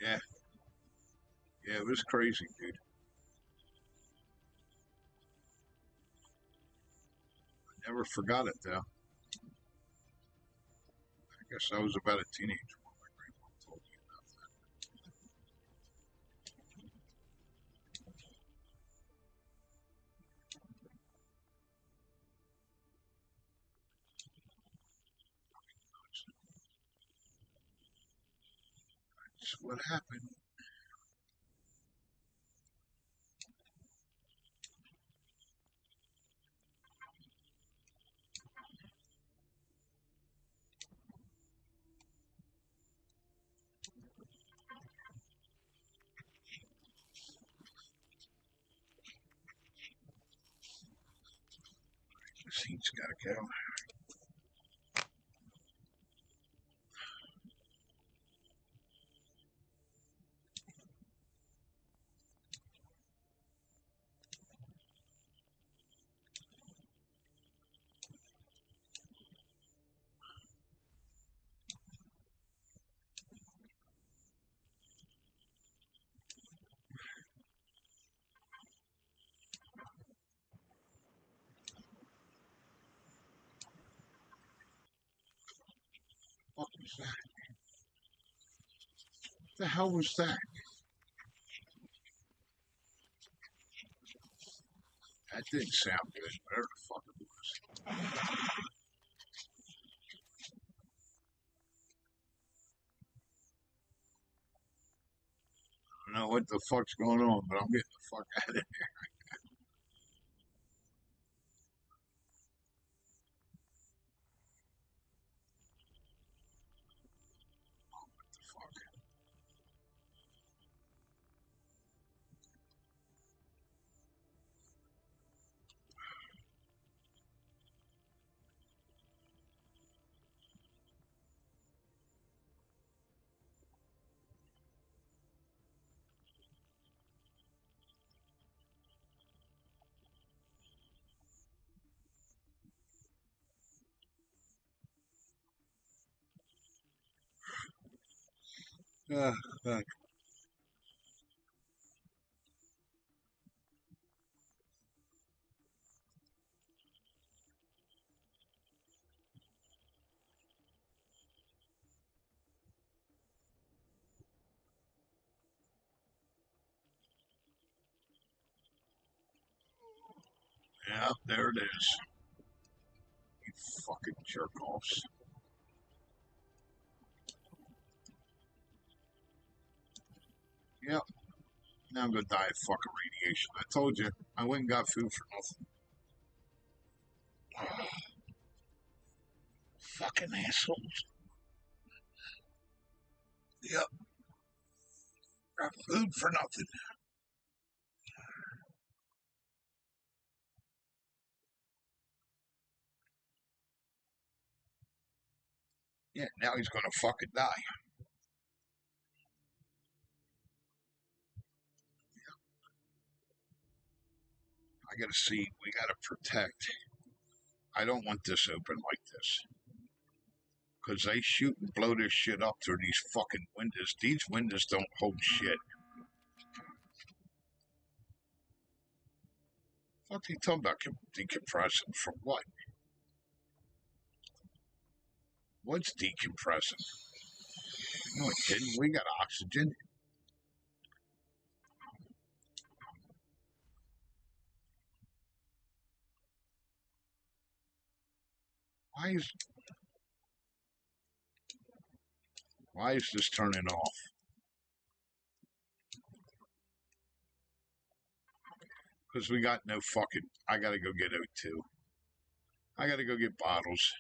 Yeah. Yeah, it was crazy, dude. I never forgot it, though. I guess I was about a teenager when my grandma told me about that. That's what happened. This heat's gotta go. What was that? What the hell was that? That didn't sound good. Whatever the fuck it was. I don't know what the fuck's going on, but I'm getting the fuck out of here. What the fuck? Fuck. Yeah, there it is. You fucking jerk offs. Yep. Now I'm gonna die of fucking radiation. I told you. I went and got food for nothing. Fucking assholes. Yep. Got food for nothing. Yeah, now he's gonna fucking die. I gotta see. We gotta protect. I don't want this open like this. Because they shoot and blow this shit up through these fucking windows. These windows don't hold shit. What are you talking about decompressing? For what? What's decompressing? No, it didn't. We got oxygen. Why is why is this turning off? Because we got no fucking. I gotta go get O2. I gotta go get bottles.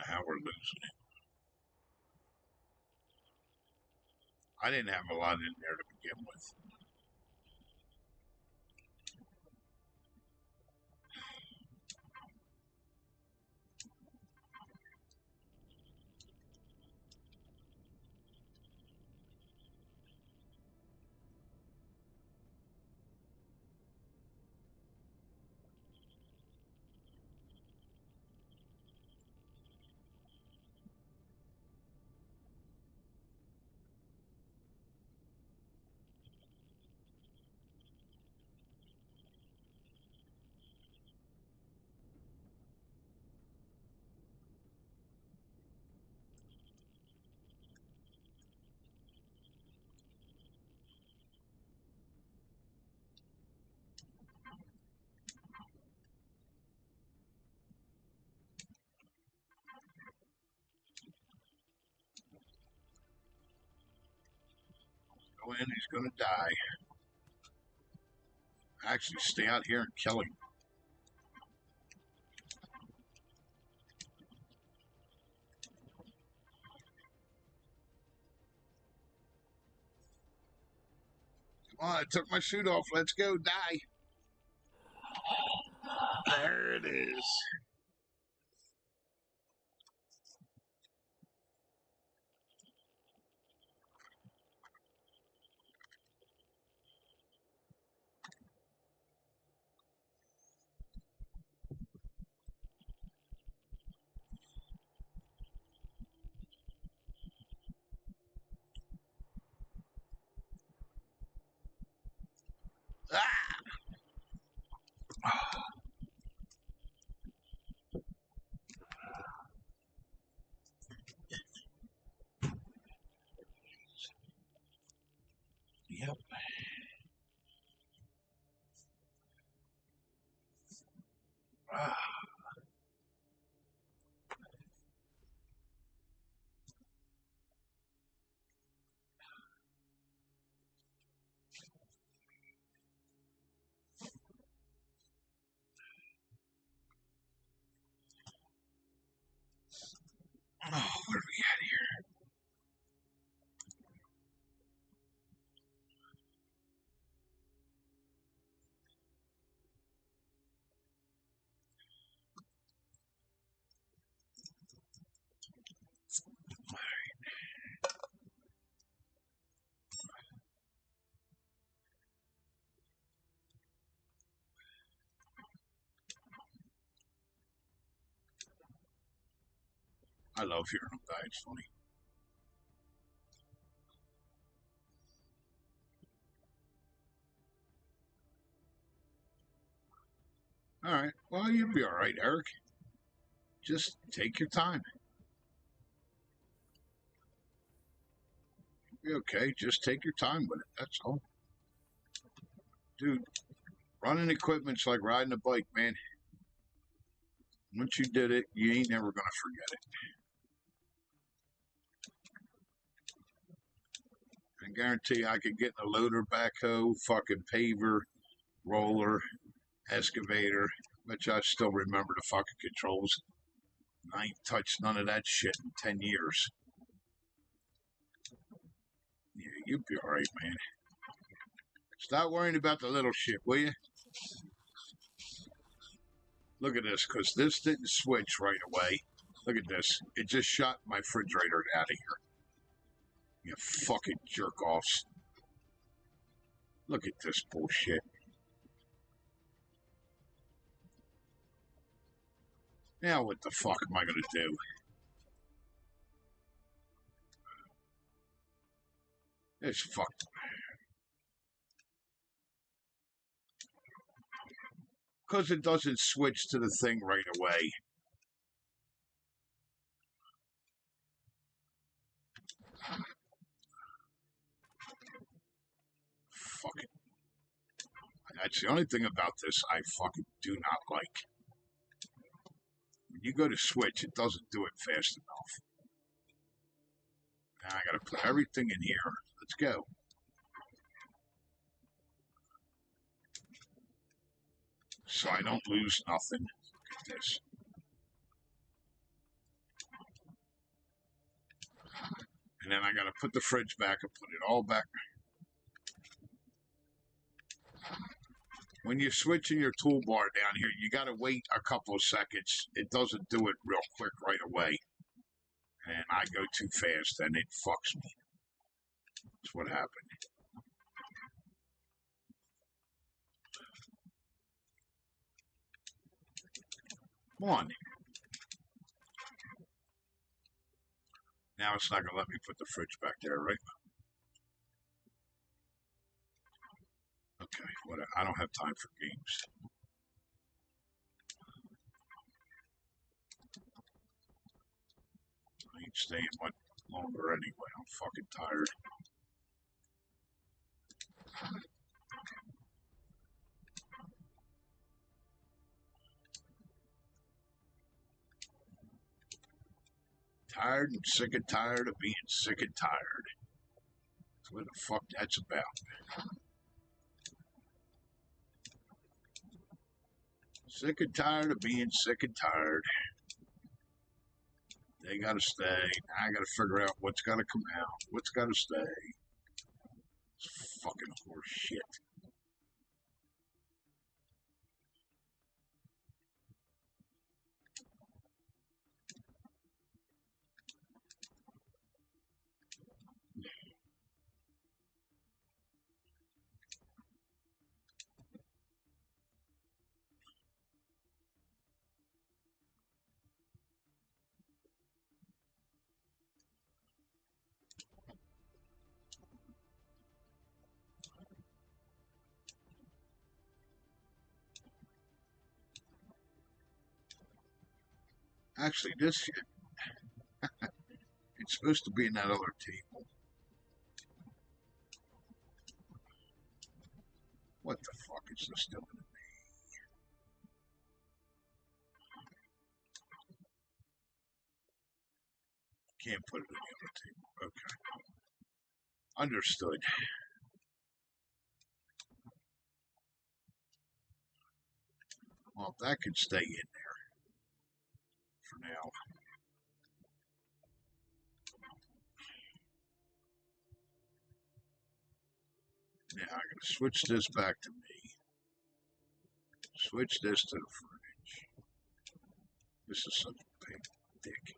How we're losing it. I didn't have a lot in there to begin with. Go in, he's gonna die. Actually, stay out here and kill him. Oh, I took my suit off. Let's go. Die. There it is. Ah! Yep. Ah. Oh, what are we at here? I love hearing them die. It's funny. All right. Well, you'll be all right, Eric. Just take your time. You'll be okay. Just take your time with it. That's all. Dude, running equipment's like riding a bike, man. Once you did it, you ain't never going to forget it. I guarantee I could get in a loader, backhoe, fucking paver, roller, excavator, but I still remember the fucking controls. I ain't touched none of that shit in 10 years. Yeah, you'll be alright, man. Stop worrying about the little shit, will you? Look at this, because this didn't switch right away. Look at this. It just shot my refrigerator out of here. You fucking jerk offs. Look at this bullshit. Now what the fuck am I gonna do? It's fucked. Because it doesn't switch to the thing right away. Fucking. That's the only thing about this I fucking do not like. When you go to switch, it doesn't do it fast enough. Now I gotta put everything in here. Let's go. So I don't lose nothing. Look at this. And then I gotta put the fridge back and put it all back. When you're switching your toolbar down here, you gotta wait a couple of seconds. It doesn't do it real quick right away. And I go too fast and it fucks me. That's what happened. Come on. Now it's not gonna let me put the fridge back there, right? Okay, whatever. I don't have time for games. I ain't staying much longer anyway. I'm fucking tired. Tired and sick and tired of being sick and tired. That's what the fuck that's about. Sick and tired of being sick and tired. They gotta stay. I gotta figure out what's gotta come out, what's gotta stay. fucking horse shit. Actually, this shit, it's supposed to be in that other table. What the fuck is this doing to me? Can't put it in the other table. Okay. Understood. Well, that could stay in there for now. Now I'm going to switch this back to me. Switch this to the fridge. This is such a big dick.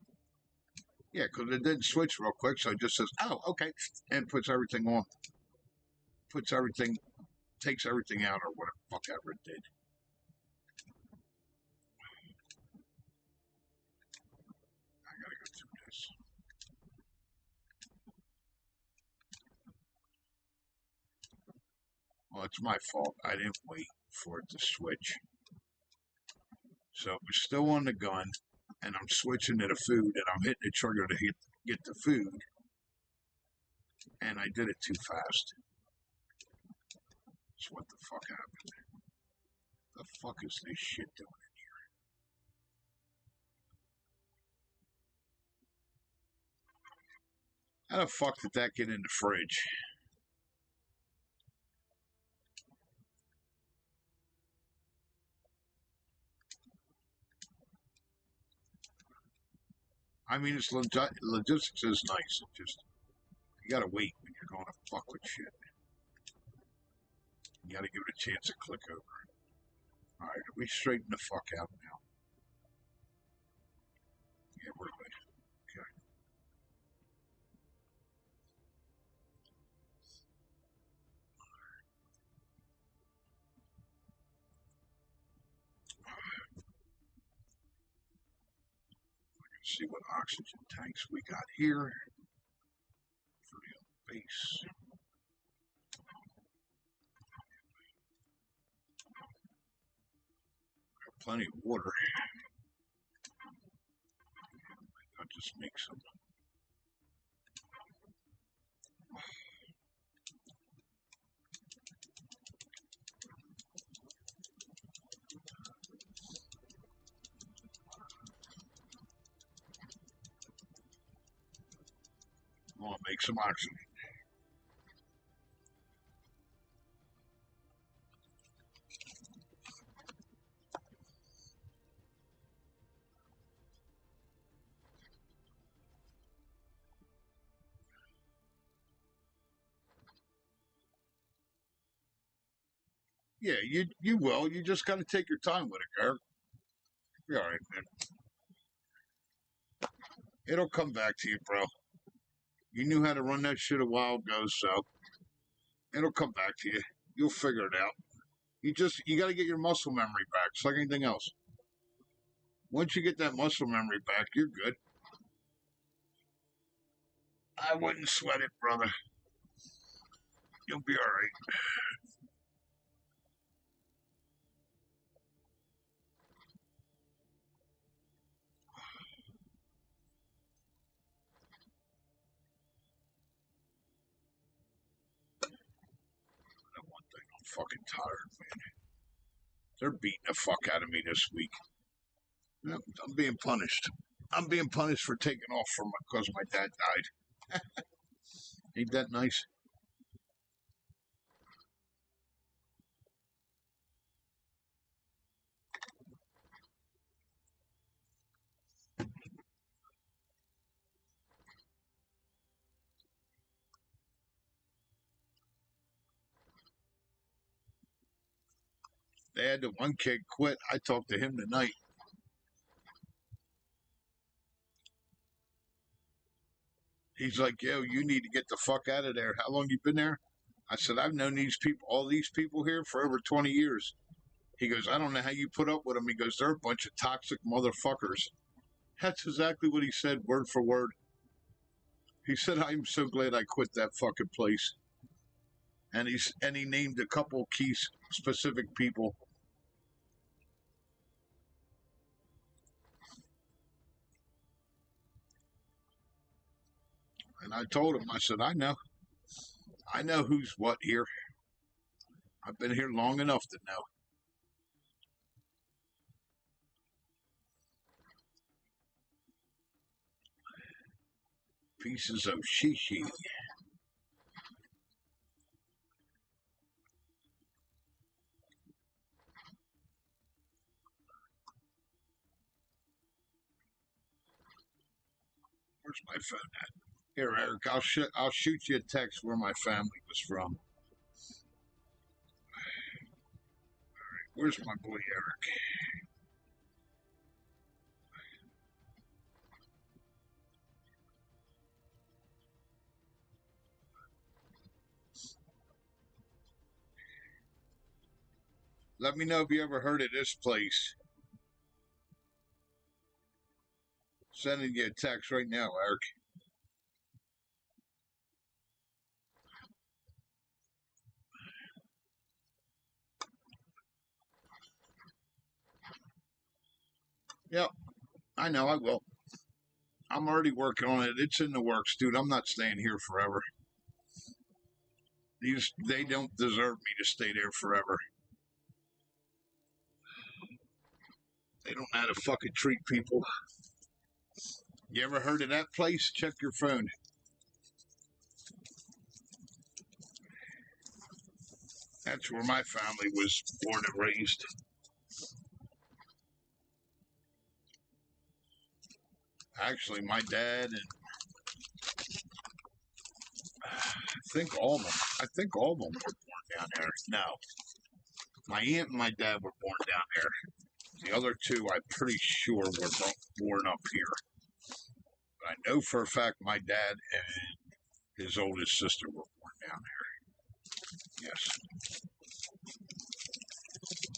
Yeah, because it didn't switch real quick, so it just says, oh, okay, and puts everything on. Puts everything, takes everything out or whatever the fuck ever it did. I gotta go through this. Well, it's my fault. I didn't wait for it to switch. So it was still on the gun, and I'm switching to the food, and I'm hitting the trigger to get the food, and I did it too fast. So what the fuck happened? The fuck is this shit doing in here? How the fuck did that get in the fridge? I mean, it's logistics is nice. It just, you gotta wait when you're going to fuck with shit. You gotta give it a chance to click over. Alright, we straighten the fuck out now. Yeah, we're good. Okay. Let's see what oxygen tanks we got here for the base. Got plenty of water. I'll just make some. I want to make some oxygen. Yeah, you will. You just got to take your time with it, Garrett. You're all right, man. It'll come back to you, bro. You knew how to run that shit a while ago, so it'll come back to you. You'll figure it out. You got to get your muscle memory back. It's like anything else. Once you get that muscle memory back, you're good. I wouldn't sweat it, brother. You'll be all right. That one thing, I'm fucking tired, man. They're beating the fuck out of me this week. I'm being punished. I'm being punished for taking off because my dad died. Ain't that nice? They had the one kid quit. I talked to him tonight. He's like, yo, you need to get the fuck out of there. How long you been there? I said, I've known these people, all these people here for over 20 years. He goes, I don't know how you put up with them. He goes, they're a bunch of toxic motherfuckers. That's exactly what he said, word for word. He said, I'm so glad I quit that fucking place. And he named a couple key specific people. And I told him, I said, I know who's what here. I've been here long enough to know. Pieces of shishi. Where's my phone at? Here, Eric, I'll shoot you a text where my family was from. Where's my boy Eric? Let me know if you ever heard of this place. Sending you a text right now, Eric. Yep, I know I will. I'm already working on it. It's in the works, dude. I'm not staying here forever. They don't deserve me to stay there forever. They don't know how to fucking treat people. You ever heard of that place? Check your phone. That's where my family was born and raised. Actually, my dad and I think all of them were born down there. No, my aunt and my dad were born down there. The other two, I'm pretty sure, were born up here. But I know for a fact my dad and his oldest sister were born down there. Yes,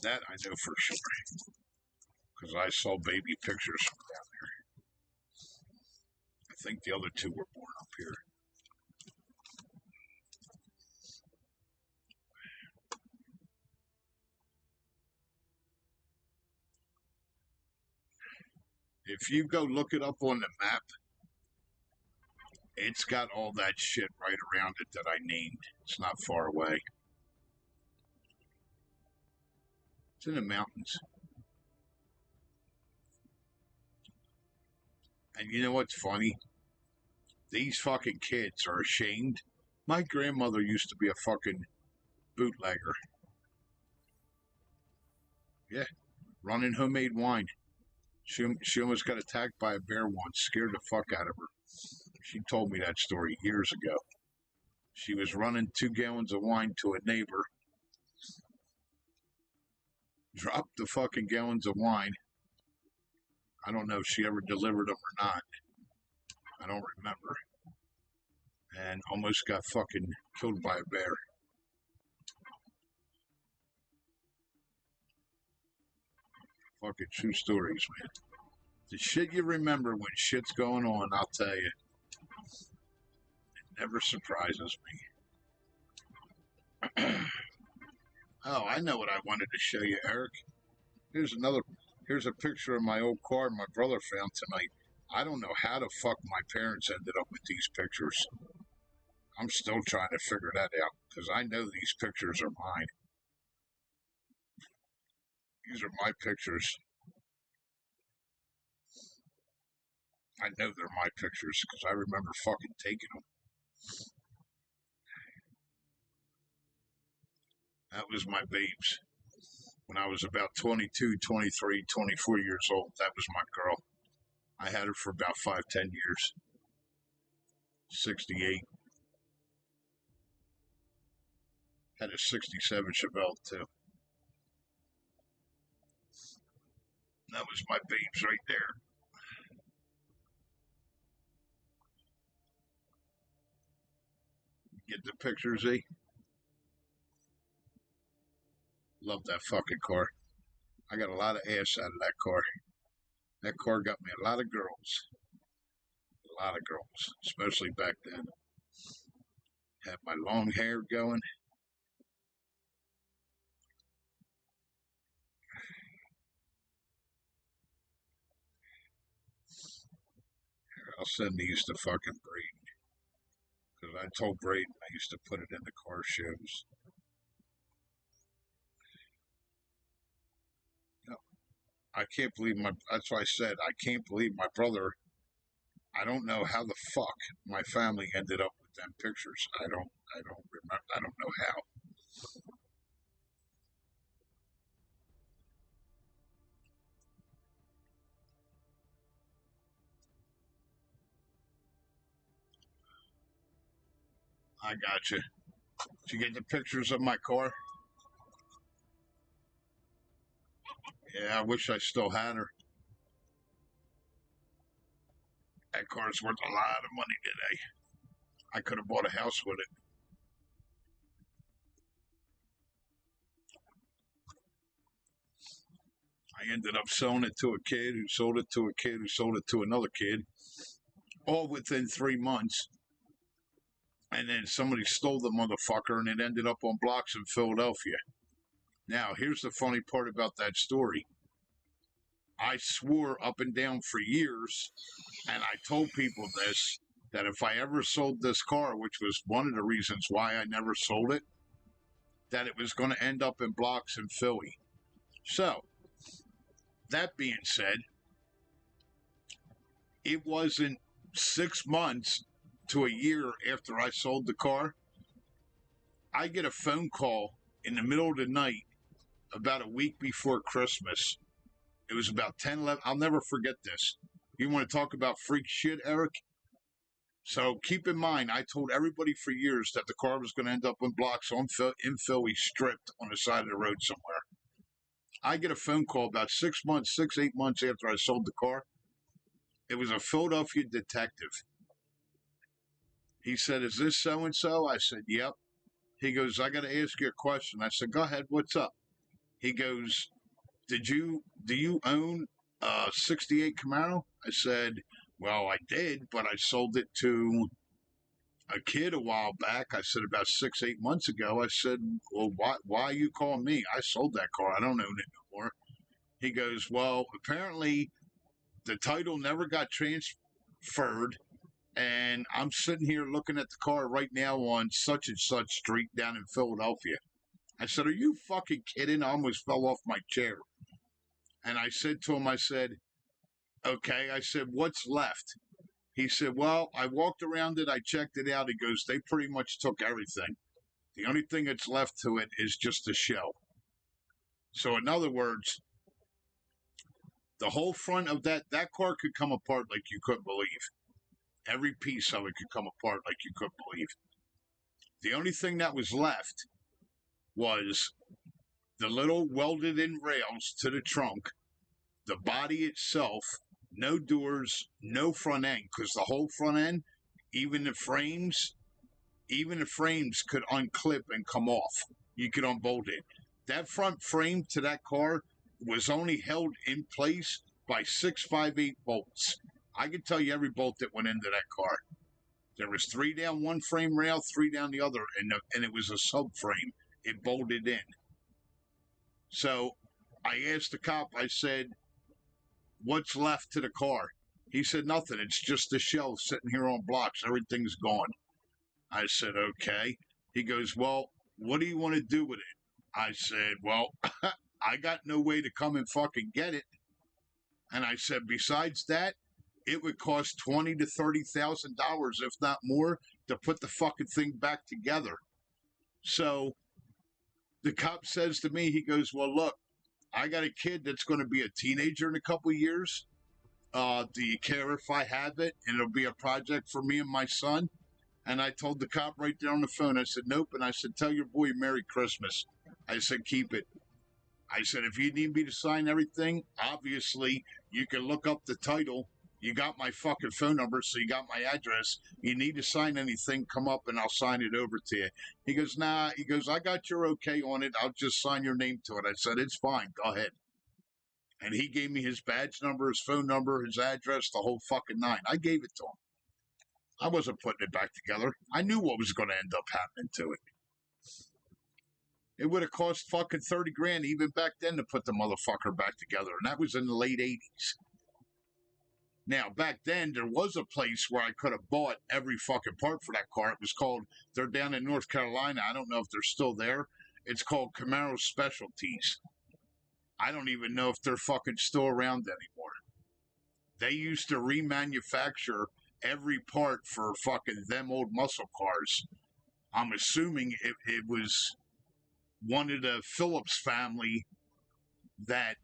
that I know for sure because I saw baby pictures from down there. I think the other two were born up here. If you go look it up on the map, it's got all that shit right around it that I named. It's not far away. It's in the mountains. And you know what's funny? These fucking kids are ashamed. My grandmother used to be a fucking bootlegger. Yeah, running homemade wine. She almost got attacked by a bear once, scared the fuck out of her. She told me that story years ago. She was running 2 gallons of wine to a neighbor, dropped the fucking gallons of wine. I don't know if she ever delivered them or not. I don't remember. And almost got fucking killed by a bear. Fucking true stories, man. The shit you remember when shit's going on, I'll tell you. It never surprises me. Oh, I know what I wanted to show you, Eric. Here's a picture of my old car my brother found tonight. I don't know how the fuck my parents ended up with these pictures. I'm still trying to figure that out because I know these pictures are mine. These are my pictures. I know they're my pictures because I remember fucking taking them. That was my babes. When I was about 22, 23, 24 years old, that was my girl. I had her for about 5, 10 years. 68. Had a 67 Chevelle too. That was my babes right there. Get the picture, Z. Love that fucking car. I got a lot of ass out of that car. That car got me a lot of girls. A lot of girls, especially back then. Had my long hair going. I'll send these to fucking Braden. Because I told Braden I used to put it in the car shows. No, I can't believe my. That's why I said I can't believe my brother. I don't know how the fuck my family ended up with them pictures. I don't. I don't remember. I don't know how. I got you. Did you get the pictures of my car? Yeah, I wish I still had her. That car's worth a lot of money today. I could have bought a house with it. I ended up selling it to a kid who sold it to a kid who sold it to another kid, all within 3 months. And then somebody stole the motherfucker and it ended up on blocks in Philadelphia. Now, here's the funny part about that story. I swore up and down for years, and I told people this, that if I ever sold this car, which was one of the reasons why I never sold it, that it was going to end up in blocks in Philly. So, that being said, it wasn't 6 months to a year after I sold the car. I get a phone call in the middle of the night about a week before Christmas. It was about 10, 11. I'll never forget this. You want to talk about freak shit, Eric? So keep in mind, I told everybody for years that the car was going to end up in blocks in Philly, stripped on the side of the road somewhere. I get a phone call about 6 months, 8 months after I sold the car. It was a Philadelphia detective. He said, "Is this so and so?" I said, "Yep." He goes, "I got to ask you a question." I said, "Go ahead. What's up?" He goes, do you own a 68 Camaro?" I said, "Well, I did, but I sold it to a kid a while back." I said, "About 6, 8 months ago." I said, "Well, why are you calling me? I sold that car. I don't own it no more." He goes, "Well, apparently the title never got transferred, and I'm sitting here looking at the car right now on such and such street down in Philadelphia." I said, "Are you fucking kidding?" I almost fell off my chair. And I said to him, I said, "Okay." I said, "What's left?" He said, "Well, I walked around it. I checked it out." He goes, "They pretty much took everything. The only thing that's left to it is just the shell." So, in other words, the whole front of that car could come apart like you couldn't believe. Every piece of it could come apart like you couldn't believe. The only thing that was left was the little welded in rails to the trunk, the body itself, no doors, no front end, because the whole front end, even the frames, even the frames could unclip and come off. You could unbolt it. That front frame to that car was only held in place by 658 bolts. I can tell you every bolt that went into that car. There was three down one frame rail, three down the other, and it was a subframe. It bolted in. So I asked the cop, I said, "What's left to the car?" He said, "Nothing. It's just the shell sitting here on blocks. Everything's gone." I said, "Okay." He goes, "Well, what do you want to do with it?" I said, "Well, I got no way to come and fucking get it." And I said, "Besides that, it would cost $20,000 to $30,000, if not more, to put the fucking thing back together." So the cop says to me, he goes, "Well, look, I got a kid that's going to be a teenager in a couple of years. Do you care if I have it? And it'll be a project for me and my son." And I told the cop right there on the phone, I said, "Nope." And I said, "Tell your boy Merry Christmas." I said, "Keep it." I said, if you need me to sign everything, obviously you can look up the title. You got my fucking phone number, so you got my address. You need to sign anything, come up and I'll sign it over to you. He goes, nah. He goes, I got your okay on it. I'll just sign your name to it. I said, it's fine. Go ahead. And he gave me his badge number, his phone number, his address, the whole fucking nine. I gave it to him. I wasn't putting it back together. I knew what was going to end up happening to it. It would have cost fucking 30 grand even back then to put the motherfucker back together. And that was in the late 80s. Now, back then, there was a place where I could have bought every fucking part for that car. It was called, they're down in North Carolina. I don't know if they're still there. It's called Camaro Specialties. I don't even know if they're fucking still around anymore. They used to remanufacture every part for fucking them old muscle cars. I'm assuming it was one of the Phillips family that,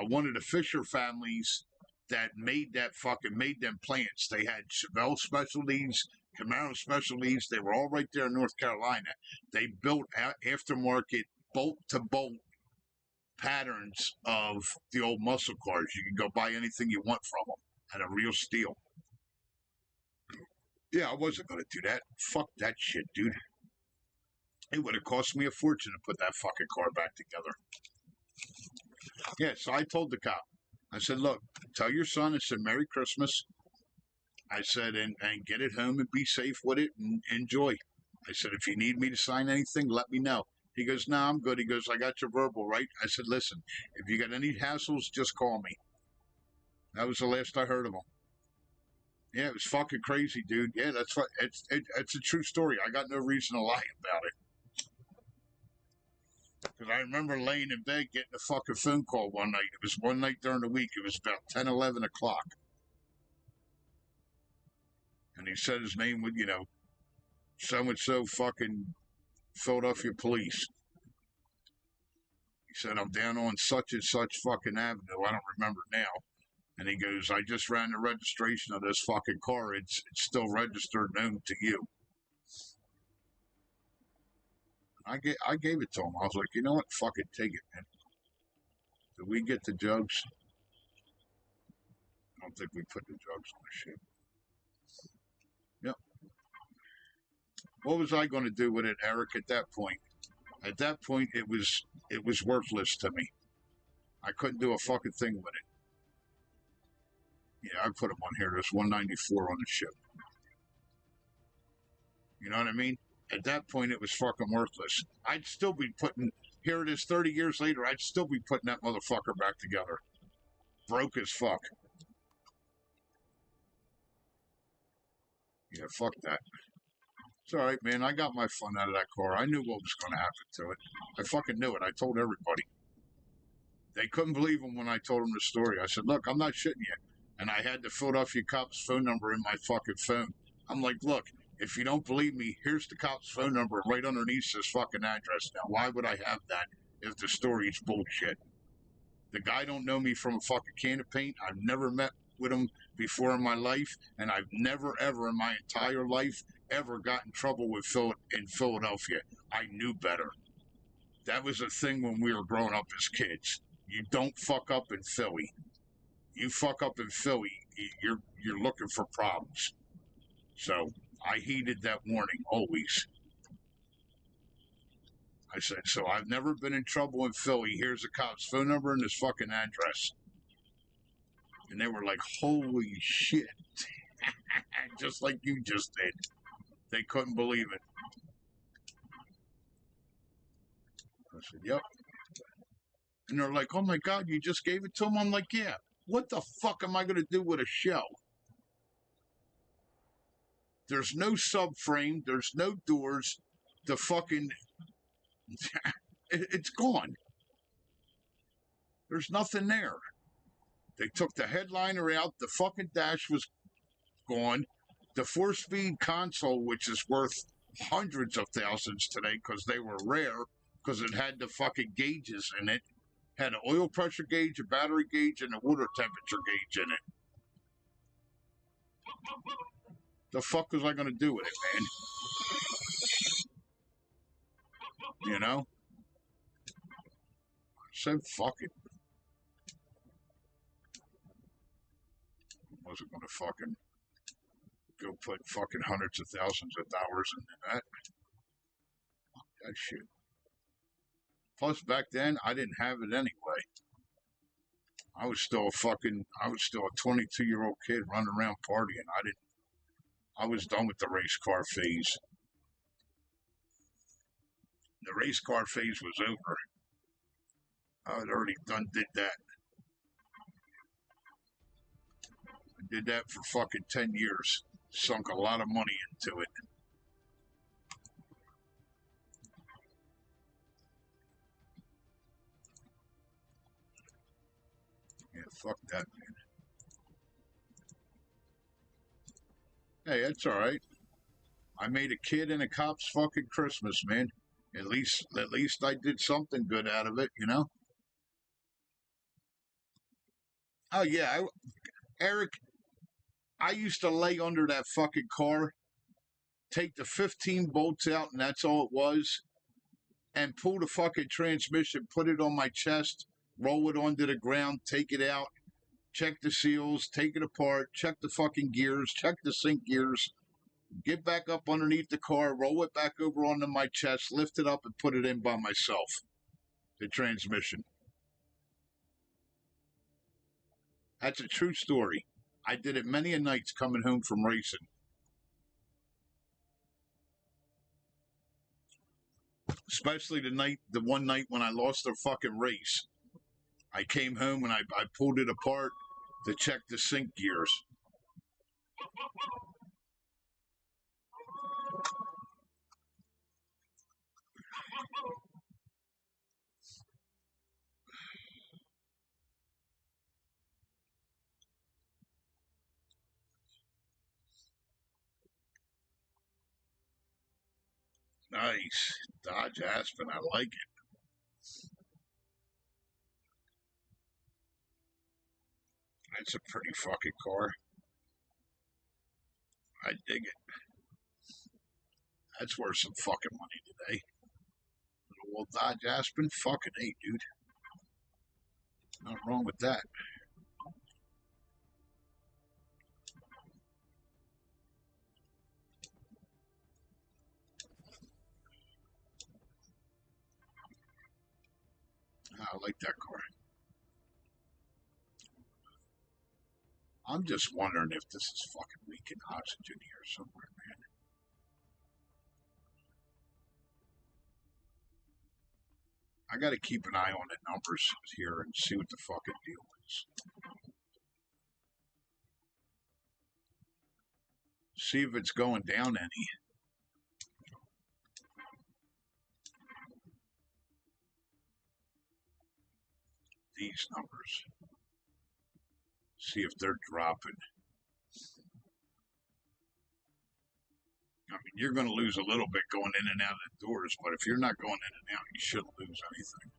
one of the Fisher families that made them plants. They had Chevelle Specialties, Camaro Specialties. They were all right there in North Carolina. They built aftermarket bolt-to-bolt patterns of the old muscle cars. You can go buy anything you want from them at a real steal. Yeah, I wasn't going to do that. Fuck that shit, dude. It would have cost me a fortune to put that fucking car back together. Yeah, so I told the cop, I said, look, tell your son, I said, Merry Christmas. I said, and get it home and be safe with it and enjoy. I said, if you need me to sign anything, let me know. He goes, no, I'm good. He goes, I got your verbal, right? I said, listen, if you got any hassles, just call me. That was the last I heard of him. Yeah, it was fucking crazy, dude. Yeah, that's what it's a true story. I got no reason to lie about it. Because I remember laying in bed getting a fucking phone call one night. It was one night during the week. It was about 10, 11 o'clock. And he said his name would, so-and-so fucking Philadelphia police. He said, I'm down on such and such fucking avenue. I don't remember now. And he goes, I just ran the registration of this fucking car. It's still registered known to you. I gave it to him. I was like, you know what? Fuck it. Take it, man. Did we get the jugs? I don't think we put the jugs on the ship. Yep. What was I going to do with it, Eric, at that point? At that point, it was worthless to me. I couldn't do a fucking thing with it. Yeah, I put them on here. There's 194 on the ship. You know what I mean? At that point, it was fucking worthless. I'd still be putting, here it is 30 years later, I'd still be putting that motherfucker back together. Broke as fuck. Yeah, fuck that. It's all right, man. I got my fun out of that car. I knew what was going to happen to it. I fucking knew it. I told everybody. They couldn't believe him when I told them the story. I said, look, I'm not shitting you. And I had the Philadelphia cop's phone number in my fucking phone. I'm like, look, if you don't believe me, here's the cop's phone number right underneath his fucking address. Now, why would I have that if the story's bullshit? The guy don't know me from a fucking can of paint. I've never met with him before in my life, and I've never, ever in my entire life ever got in trouble with in Philadelphia. I knew better. That was a thing when we were growing up as kids. You don't fuck up in Philly. You fuck up in Philly, you're looking for problems. So I heeded that warning always. I said, so I've never been in trouble in Philly. Here's the cop's phone number and his fucking address. And they were like, holy shit. Just like you just did. They couldn't believe it. I said, yep. And they're like, oh my God, you just gave it to him? I'm like, yeah. What the fuck am I going to do with a shell? There's no subframe. There's no doors. The fucking... it's gone. There's nothing there. They took the headliner out. The fucking dash was gone. The 4-speed console, which is worth hundreds of thousands today because they were rare, because it had the fucking gauges in it, had an oil pressure gauge, a battery gauge, and a water temperature gauge in it. The fuck was I going to do with it, man? You know? said fuck it. Wasn't gonna fucking go put fucking hundreds of thousands of dollars into that. Fuck that shit. Plus, back then, I didn't have it anyway. I was still a 22-year-old kid running around partying. I was done with the race car phase. The race car phase was over. I had already did that. I did that for fucking 10 years. Sunk a lot of money into it. Yeah, fuck that, man. Hey, that's all right. I made a kid and a cop's fucking Christmas, man. At least I did something good out of it, you know? Oh, yeah. Eric, I used to lay under that fucking car, take the 15 bolts out, and that's all it was, and pull the fucking transmission, put it on my chest, roll it onto the ground, take it out, check the seals, take it apart, check the fucking gears, check the sync gears, get back up underneath the car, roll it back over onto my chest, lift it up, and put it in by myself. The transmission. That's a true story. I did it many a nights coming home from racing. Especially the one night when I lost a fucking race. I came home and I pulled it apart to check the sync gears. Nice. Dodge Aspen. I like it. That's a pretty fucking car. I dig it. That's worth some fucking money today. Little old Dodge Aspen. Fucking A, dude. Nothing wrong with that. I like that car. I'm just wondering if this is fucking leaking oxygen here somewhere, man. I got to keep an eye on the numbers here and see what the fucking deal is. See if it's going down any. These numbers. See if they're dropping. I mean, you're going to lose a little bit going in and out of the doors, but if you're not going in and out, you shouldn't lose anything.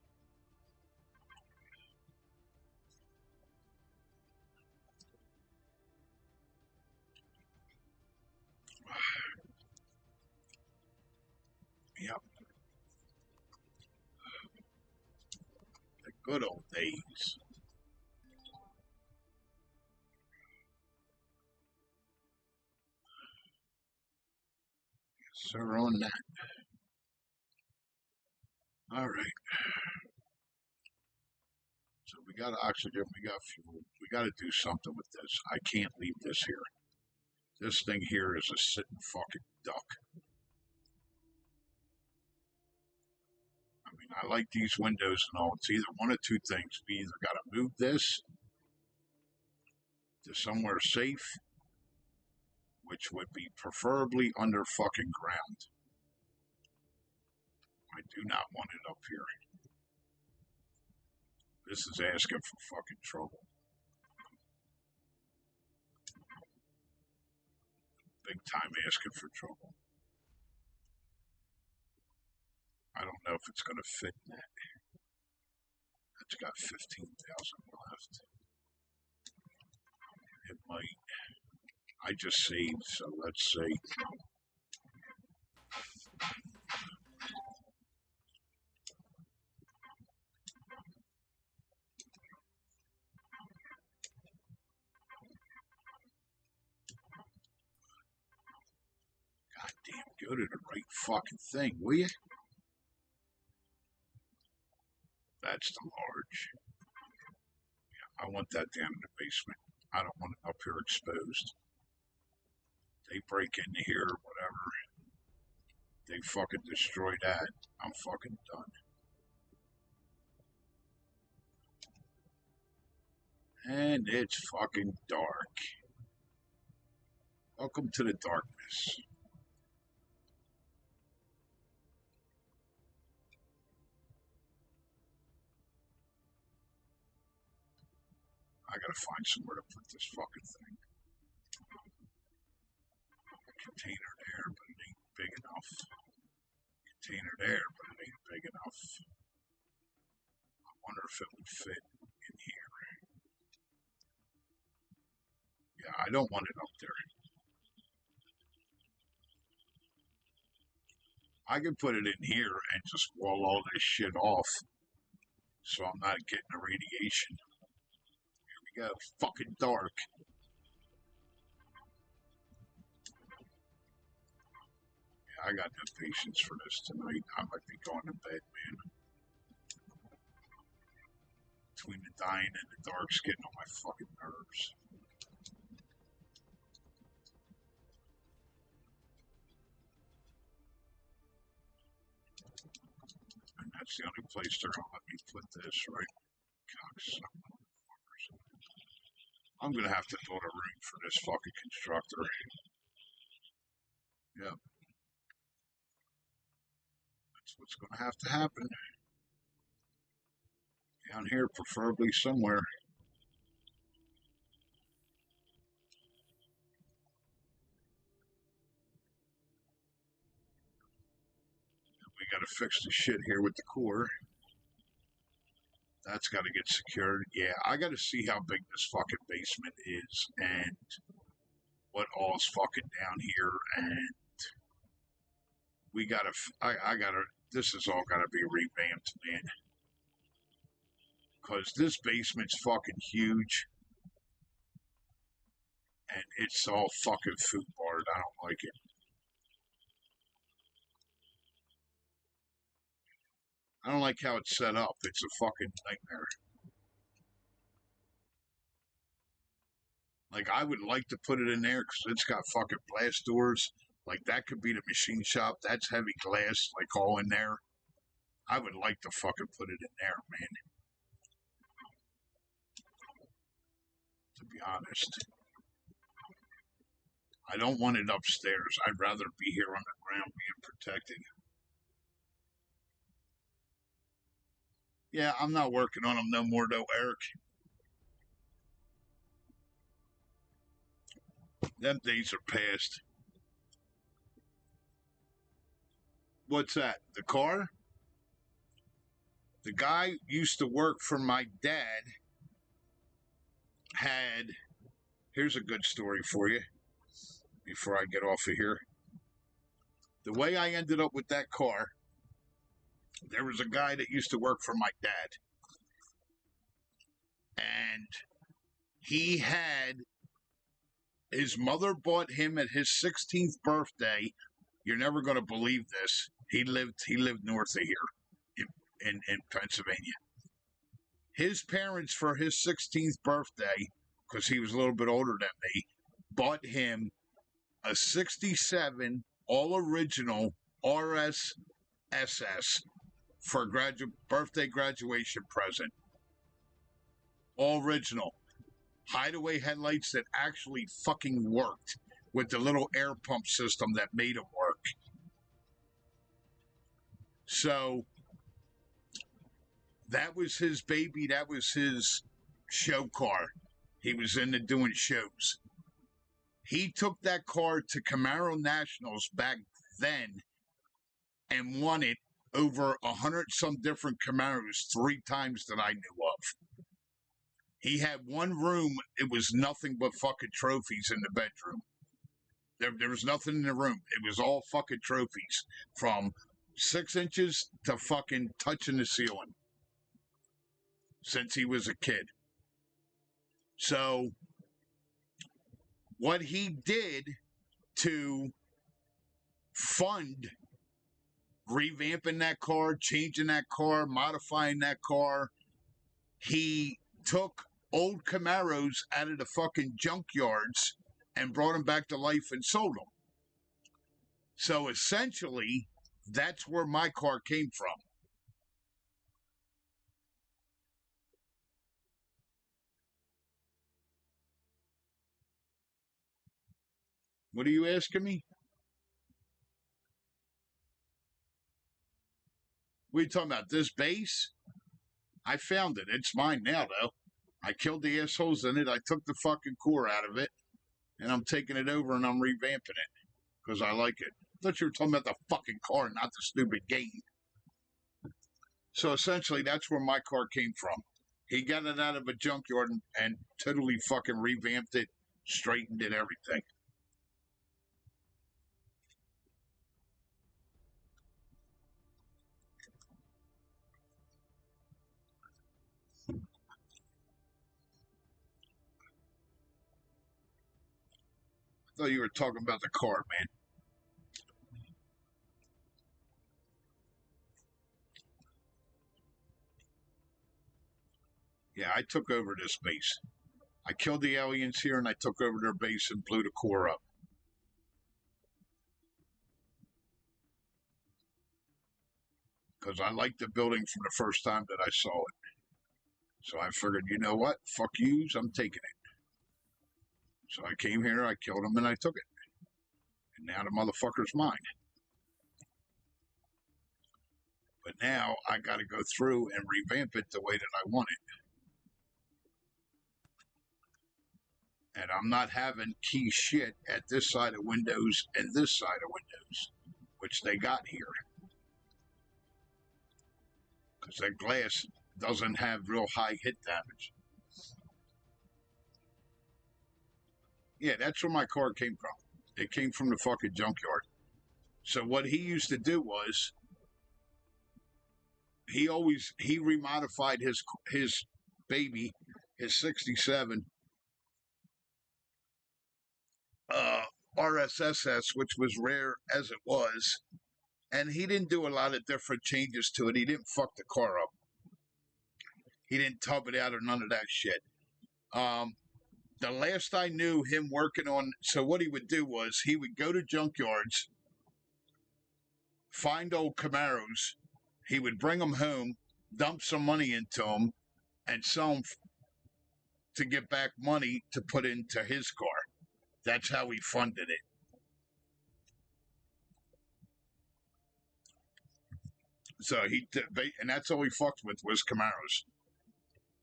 Yep. The good old days. Yes, sir, on that. All right. So we got oxygen, we got fuel. We got to do something with this. I can't leave this here. This thing here is a sitting fucking duck. I mean, I like these windows and all. It's either one of two things. We either got to move this to somewhere safe, which would be preferably under fucking ground. I do not want it up here. This is asking for fucking trouble. Big time asking for trouble. I don't know if it's going to fit in that. It's got 15,000 left. It might. I just saved, so let's see. Go to the right fucking thing, will you? That's the large. I want that down in the basement. I don't want it up here exposed. They break into here or whatever. They fucking destroy that. I'm fucking done. And it's fucking dark. Welcome to the darkness. I gotta find somewhere to put this fucking thing. A container there, but it ain't big enough. Container there, but it ain't big enough. I wonder if it would fit in here. Yeah, I don't want it up there. I could put it in here and just wall all this shit off so I'm not getting the radiation. Here we go. Fucking dark. Yeah, I got no patience for this tonight. I might be going to bed, man. Between the dying and the dark's getting on my fucking nerves. And that's the only place they're gonna let me put this, right? Cocksuckers. I'm gonna have to build a room for this fucking constructor. Yep. That's what's gonna have to happen. Down here, preferably somewhere. We gotta fix the shit here with the core. That's gotta get secured. Yeah, I gotta see how big this fucking basement is and what all's fucking down here, and we gotta, I gotta, this is all gotta be revamped, man. Because this basement's fucking huge and it's all fucking food barred. I don't like it. I don't like how it's set up. It's a fucking nightmare. Like, I would like to put it in there because it's got fucking blast doors. Like, that could be the machine shop. That's heavy glass, like, all in there. I would like to fucking put it in there, man. To be honest. I don't want it upstairs. I'd rather be here on the ground being protected. Yeah, I'm not working on them no more, though, Eric. Them days are past. What's that? The car? The guy used to work for my dad. Here's a good story for you before I get off of here. The way I ended up with that car, there was a guy that used to work for my dad. And his mother bought him at his 16th birthday. You're never going to believe this. He lived north of here in Pennsylvania. His parents, for his 16th birthday, because he was a little bit older than me, bought him a 67 all original RS SS for a birthday graduation present. All original. Hideaway headlights that actually fucking worked with the little air pump system that made it work. So that was his baby. That was his show car. He was into doing shows. He took that car to Camaro Nationals back then and won it over 100 some different Camaros 3 times that I knew of. He had one room, it was nothing but fucking trophies in the bedroom. There was nothing in the room. It was all fucking trophies from 6 inches to fucking touching the ceiling since he was a kid. So what he did to fund revamping that car, changing that car, modifying that car. He took old Camaros out of the fucking junkyards and brought them back to life and sold them. So essentially, that's where my car came from. What are you asking me? What are you talking about? This base? I found it. It's mine now, though. I killed the assholes in it. I took the fucking core out of it, and I'm taking it over and I'm revamping it because I like it. I thought you were talking about the fucking car, not the stupid game. So essentially, that's where my car came from. He got it out of a junkyard and totally fucking revamped it, straightened it, everything. I thought you were talking about the car, man. Yeah, I took over this base. I killed the aliens here and I took over their base and blew the core up. Because I liked the building from the first time that I saw it. So I figured, you know what? Fuck yous, I'm taking it. So I came here, I killed him, and I took it. And now the motherfucker's mine. But now I got to go through and revamp it the way that I want it. And I'm not having key shit at this side of windows and this side of windows, which they got here. Because that glass doesn't have real high hit damage. Yeah, that's where my car came from. It came from the fucking junkyard. So what he used to do was he remodified his baby, his 67 RSSS, which was rare as it was, and he didn't do a lot of different changes to it. He didn't fuck the car up. He didn't tub it out or none of that shit. The last I knew him working on, so what he would do was he would go to junkyards, find old Camaros, he would bring them home, dump some money into them, and sell them to get back money to put into his car. That's how he funded it. So and that's all he fucked with was Camaros.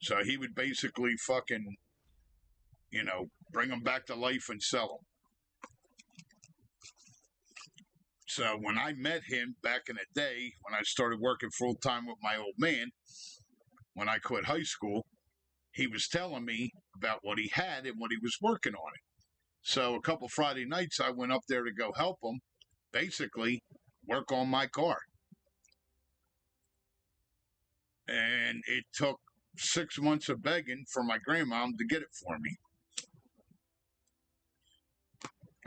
So he would basically fucking, bring them back to life and sell them. So when I met him back in the day, when I started working full time with my old man, when I quit high school, he was telling me about what he had and what he was working on it. So a couple Friday nights, I went up there to go help him, basically work on my car. And it took 6 months of begging for my grandmom to get it for me.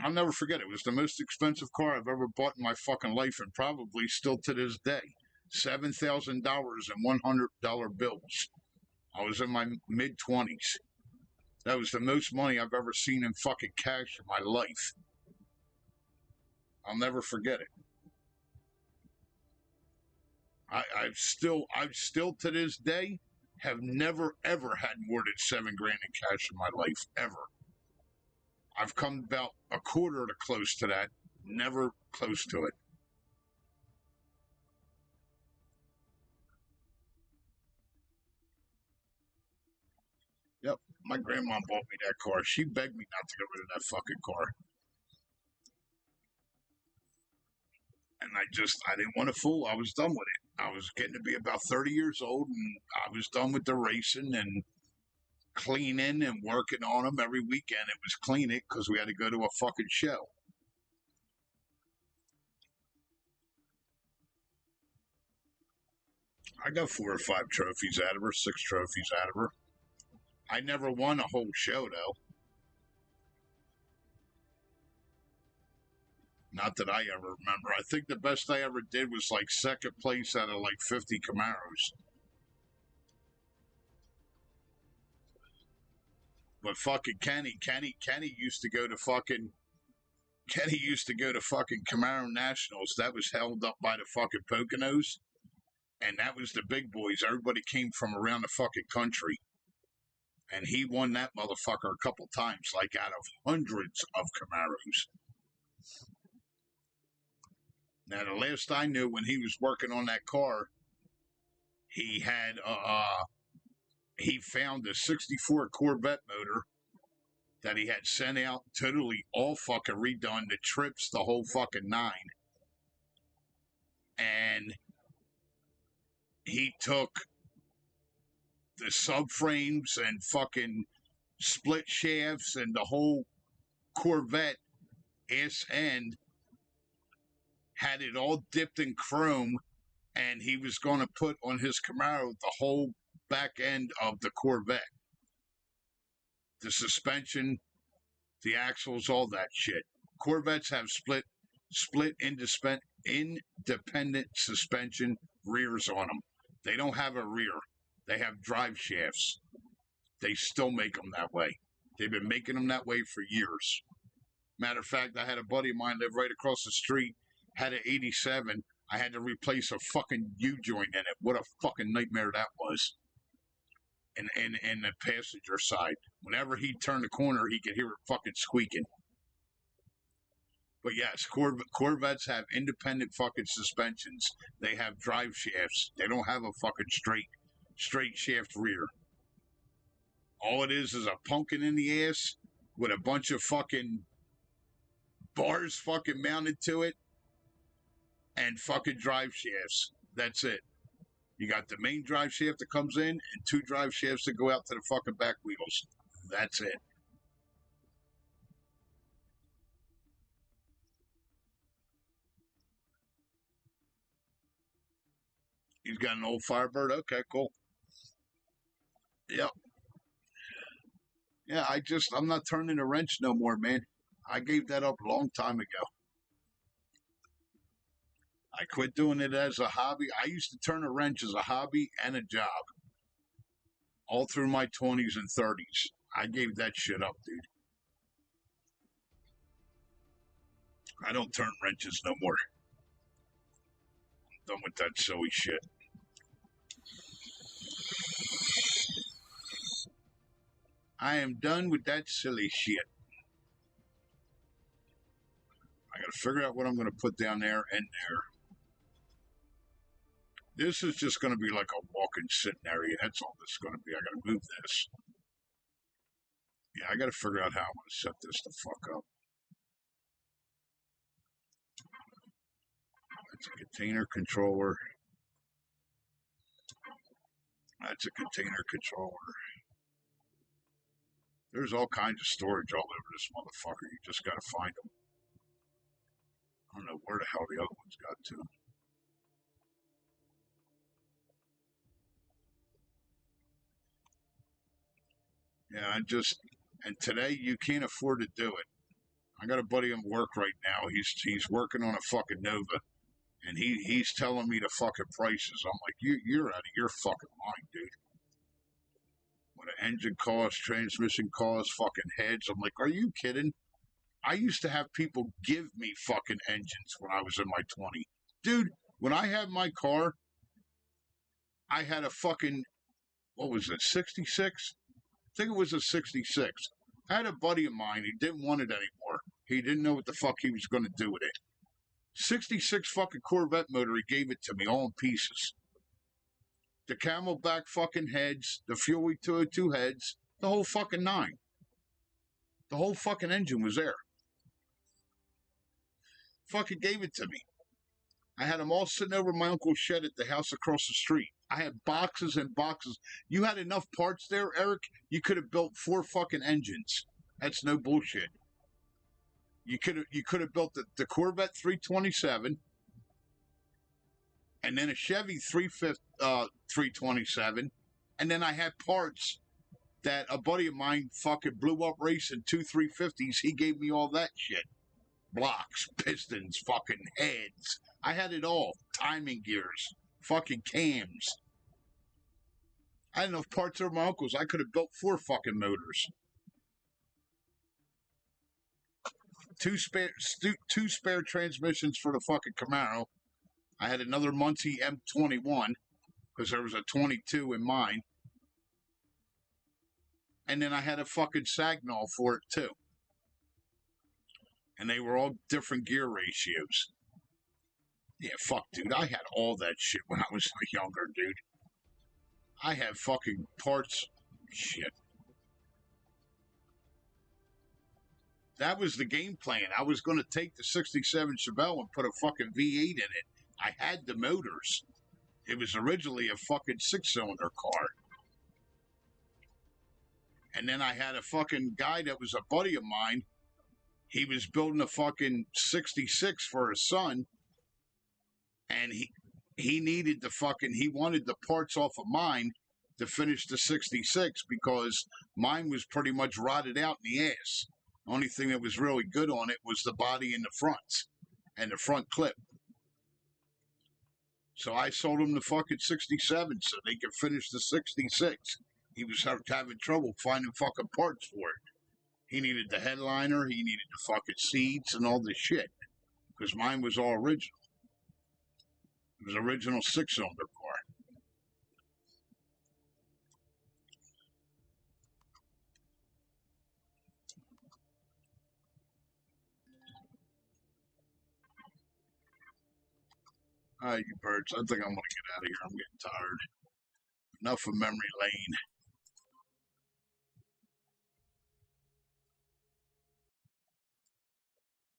I'll never forget it. It was the most expensive car I've ever bought in my fucking life, and probably still to this day. $7,000 in $100 bills. I was in my mid-20s. That was the most money I've ever seen in fucking cash in my life. I'll never forget it. I've still to this day have never ever had more than $7,000 in cash in my life, ever. I've come about a quarter to close to that, never close to it. Yep, my grandma bought me that car. She begged me not to get rid of that fucking car. And I didn't want to fool. I was done with it. I was getting to be about 30 years old, and I was done with the racing and cleaning and working on them every weekend. It was clean it because we had to go to a fucking show. I got 4 or 5 trophies out of her, 6 trophies out of her. I never won a whole show, though. Not that I ever remember. I think the best I ever did was like second place out of like 50 Camaros. But fucking Kenny used to go to fucking Camaro Nationals. That was held up by the fucking Poconos. And that was the big boys. Everybody came from around the fucking country. And he won that motherfucker a couple times, like out of hundreds of Camaros. Now, the last I knew, when he was working on that car, he had he found a '64 Corvette motor that he had sent out, totally all fucking redone, the trips, the whole fucking nine. And he took the subframes and fucking split shafts and the whole Corvette ass end, had it all dipped in chrome, and he was going to put on his Camaro the whole back end of the Corvette. The suspension, the axles, all that shit. Corvettes have split independent suspension rears on them. They don't have a rear. They have drive shafts. They still make them that way. They've been making them that way for years. Matter of fact, I had a buddy of mine live right across the street, had an 87. I had to replace a fucking U-joint in it. What a fucking nightmare that was. And the passenger side. Whenever he turned the corner, he could hear it fucking squeaking. But yes, Corvettes have independent fucking suspensions. They have drive shafts. They don't have a fucking straight shaft rear. All it is a pumpkin in the ass with a bunch of fucking bars fucking mounted to it and fucking drive shafts. That's it. You got the main drive shaft that comes in and two drive shafts that go out to the fucking back wheels. That's it. He's got an old Firebird. Okay, cool. Yep. Yeah, I'm not turning a wrench no more, man. I gave that up a long time ago. I quit doing it as a hobby. I used to turn a wrench as a hobby and a job. All through my 20s and 30s. I gave that shit up, dude. I don't turn wrenches no more. I'm done with that silly shit. I am done with that silly shit. I gotta figure out what I'm gonna put down there and there. This is just gonna be like a walk-in sitting area. That's all this is gonna be. I gotta move this. Yeah, I gotta figure out how I'm gonna set this the fuck up. That's a container controller. That's a container controller. There's all kinds of storage all over this motherfucker. You just gotta find them. I don't know where the hell the other ones got to. Yeah, and today you can't afford to do it. I got a buddy at work right now. He's working on a fucking Nova, and he's telling me the fucking prices. I'm like, you're out of your fucking mind, dude. What an engine cost, transmission cost, fucking heads. I'm like, are you kidding? I used to have people give me fucking engines when I was in my 20s. Dude, when I had my car, I had a fucking, what was it, 66? I think it was a 66. I had a buddy of mine, he didn't want it anymore. He didn't know what the fuck he was going to do with it. 66 fucking Corvette motor, he gave it to me all in pieces. The Camelback fucking heads, the Fury 202 heads, the whole fucking nine. The whole fucking engine was there. Fucking gave it to me. I had them all sitting over my uncle's shed at the house across the street. I had boxes and boxes. You had enough parts there, Eric, you could have built 4 fucking engines. That's no bullshit. You could have built the Corvette 327 and then a Chevy 327, and then I had parts that a buddy of mine fucking blew up racing 2 350s. He gave me all that shit. blocks, pistons, fucking heads. I had it all. Timing gears, fucking cams. I had enough parts over my uncle's. I could have built 4 fucking motors. Two spare transmissions for the fucking Camaro. I had another Muncie M21 because there was a 22 in mine. And then I had a fucking Sagnol for it too. And they were all different gear ratios. Yeah, fuck, dude. I had all that shit when I was younger, dude. I had fucking parts. Shit. That was the game plan. I was going to take the 67 Chevelle and put a fucking V8 in it. I had the motors. It was originally a fucking 6-cylinder car. And then I had a fucking guy that was a buddy of mine. He was building a fucking 66 for his son. And he needed the fucking, he wanted the parts off of mine to finish the 66 because mine was pretty much rotted out in the ass. The only thing that was really good on it was the body and the fronts and the front clip. So I sold him the fucking 67 so they could finish the 66. He was having trouble finding fucking parts for it. He needed the headliner, he needed the fucking seats and all this shit. Because mine was all original. It was original 6-cylinder car. All right, you birds. I think I'm going to get out of here. I'm getting tired. Enough of memory lane.